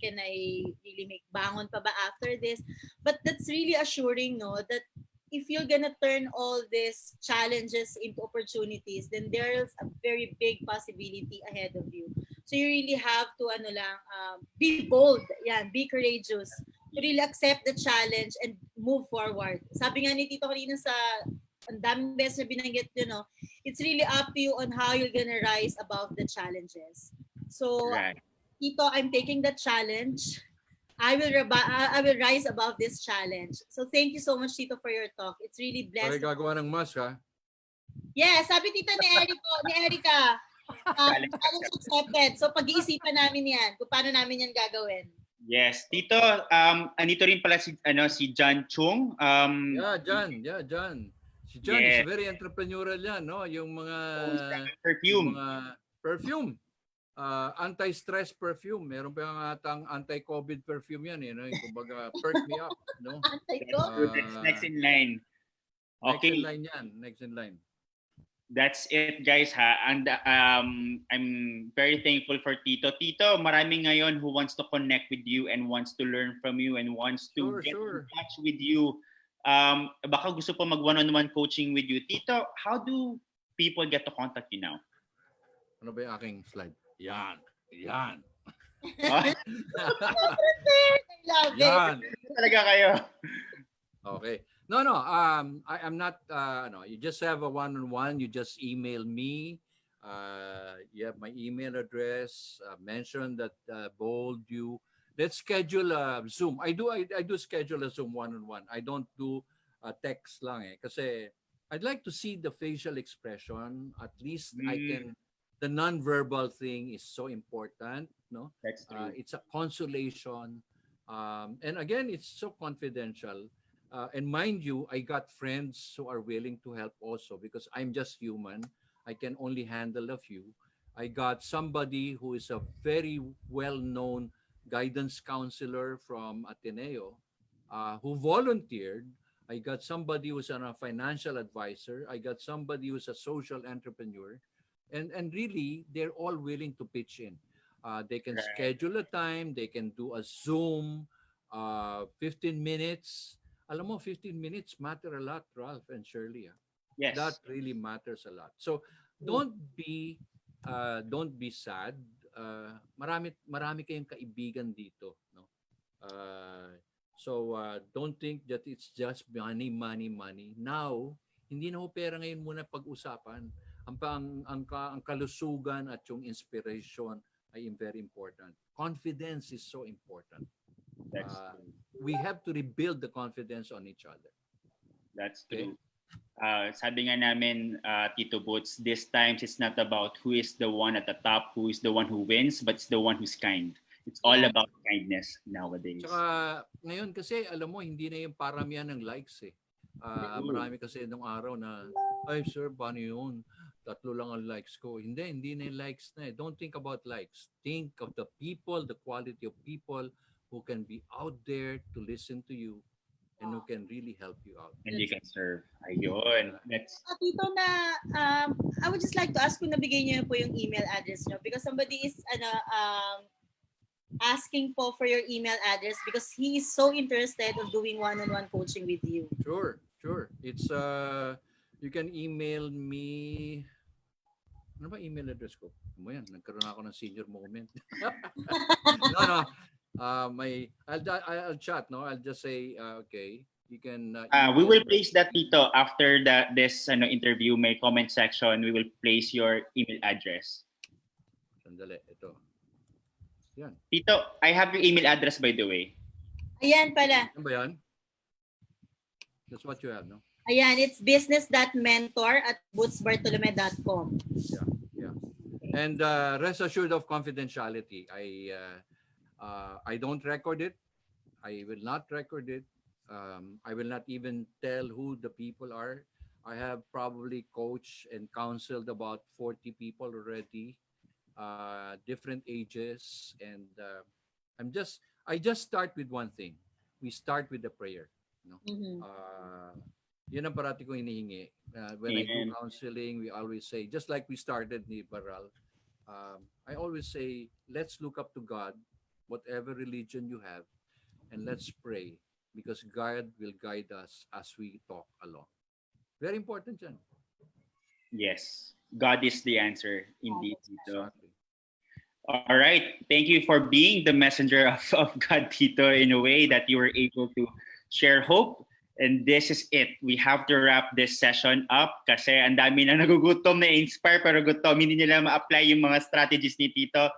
Can I really make bangon pa ba after this? But that's really assuring, no, that if you're gonna turn all these challenges into opportunities, then there's a very big possibility ahead of you. So you really have to be bold, be courageous, to really accept the challenge and move forward. Sabi nga ni Tito kanina sa ang daming beses na binanggit it's really up to you on how you're gonna rise above the challenges. So, right. Tito, I'm taking that challenge. I will rise above this challenge. So thank you so much, Tito, for your talk. It's really blessed. Ay, gagawa ng mask, ha? Yes, sabi Tito ni Erica, challenge accepted. So pag-iisipan namin yan kung paano namin yan gagawin. Yes, Tito, andito rin pala si John Chung. John. Si John is very entrepreneurial yan, no? Yung mga perfume. Yung mga perfume. Anti-stress perfume. Meron pa yung atang anti-COVID perfume yan, no? Yung kumbaga, perk me up, no? Next in line. Okay. Next in line. That's it, guys, ha. And I'm very thankful for Tito. Tito, marami ngayon who wants to connect with you and wants to learn from you and wants to get in touch with you. Baka gusto po mag one-on-one coaching with you. Tito, how do people get to contact you now? Ano ba yung aking slide? Yan. I love it. Talaga kayo. Okay. No. I'm not. You just have a one-on-one. You just email me. You have my email address. Mention that bold you Let's schedule a Zoom. I do schedule a Zoom one-on-one. I don't do text lang eh. Kasi I'd like to see the facial expression. At least I can, the non-verbal thing is so important. No, That's true. it's a consolation. And again, it's so confidential. And mind you, I got friends who are willing to help also because I'm just human. I can only handle a few. I got somebody who is a very well-known guidance counselor from Ateneo who volunteered. I got somebody who's a financial advisor. I got somebody who's a social entrepreneur. And really, they're all willing to pitch in. They can Right. schedule a time. They can do a Zoom, 15 minutes. Alam mo, 15 minutes matter a lot, Ralph and Shirley. That Yes. really matters a lot. So Mm. don't be sad. Marami kayong kaibigan dito, no? Don't think that it's just money, money, money. Now, hindi na ho pera ngayon muna pag-usapan. Ang kalusugan at yung inspiration ay very important. Confidence is so important. That's Uh, true. we have to rebuild the confidence on each other. That's Okay? true. Sabi nga namin, Tito Butz, this time it's not about who is the one at the top, who is the one who wins, but it's the one who's kind. It's all Yeah. about kindness nowadays. Tsaka ngayon kasi alam mo hindi na yung paramihan ng likes eh. Marami kasi nung araw na ay sir paano yun? 3 lang ang likes ko. Hindi na yung likes na eh. Don't think about likes. Think of the people, the quality of people who can be out there to listen to you and who can really help you out. And you can serve. Ayun. That's Tito na, I would just like to ask kung nabigay niyo po yung email address niyo because somebody is asking po for your email address because he is so interested of doing one-on-one coaching with you. Sure. It's you can email me. Ano ba email address ko? Ano yan? Nagkaroon ako ng senior moment. No. I'll chat, no? I'll just say, okay, you can... we will email me. place that, Tito, after this interview, may comment section. We will place your email address. Sandali, ito. Yan. Tito, I have your email address, by the way. Ayan pala. Ano ba yan? That's what you have, no? Ayan, it's business.mentor@butzbartolome.com. Yeah. And rest assured of confidentiality. I don't record it. I will not record it. I will not even tell who the people are. I have probably coached and counseled about 40 people already, different ages, and I just start with one thing. We start with the prayer. No? Mhm. Yun ang parati kong hinihingi. When I do Amen. counseling, we always say, just like we started ni Baral, I always say, let's look up to God, whatever religion you have, and let's pray because God will guide us as we talk along. Very important yan. Yes. God is the answer, indeed, Tito. Exactly. All right. Thank you for being the messenger of God, Tito, in a way that you were able to share hope. And this is it. We have to wrap this session up kasi ang dami na nagugutom na inspire pero gutom. Hindi nila ma-apply yung mga strategies ni Tito.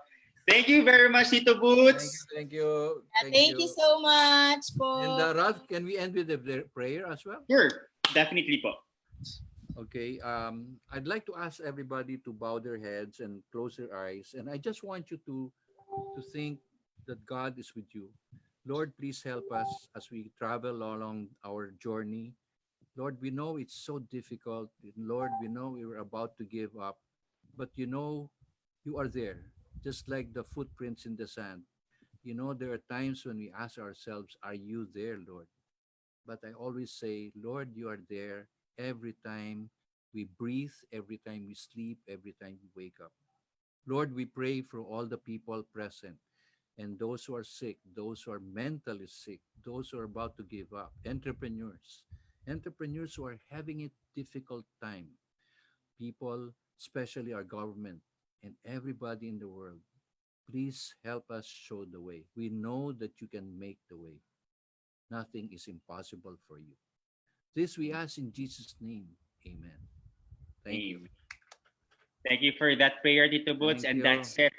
Thank you very much, Tito Butz. Thank you. Thank you so much po. And Ralph, can we end with a prayer as well? Sure. Definitely po. Okay. I'd like to ask everybody to bow their heads and close their eyes. And I just want you to think that God is with you. Lord, please help us as we travel along our journey. Lord, we know it's so difficult. Lord, we know we were about to give up. But you know, you are there, just like the footprints in the sand. You know, there are times when we ask ourselves, are you there, Lord? But I always say, Lord, you are there every time we breathe, every time we sleep, every time we wake up. Lord, we pray for all the people present and those who are sick, those who are mentally sick, those who are about to give up, entrepreneurs who are having a difficult time, people, especially our government and everybody in the world. Please help us show the way. We know that you can make the way. Nothing is impossible for you. This we ask in Jesus' name. Amen. Thank you. Thank you for that prayer, Tito Butz. Thank And you. that's it.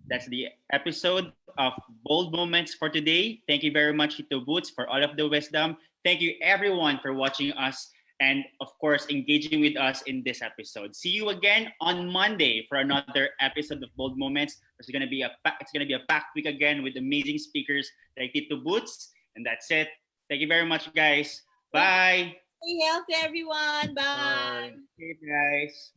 That's the episode of Bold Moments for today. Thank you very much, Tito Boots, for all of the wisdom. Thank you, everyone, for watching us and, of course, engaging with us in this episode. See you again on Monday for another episode of Bold Moments. It's gonna be a packed week again with amazing speakers like Tito Boots, and that's it. Thank you very much, guys. Bye. Stay healthy, everyone. Bye. Bye. Okay, guys. Bye.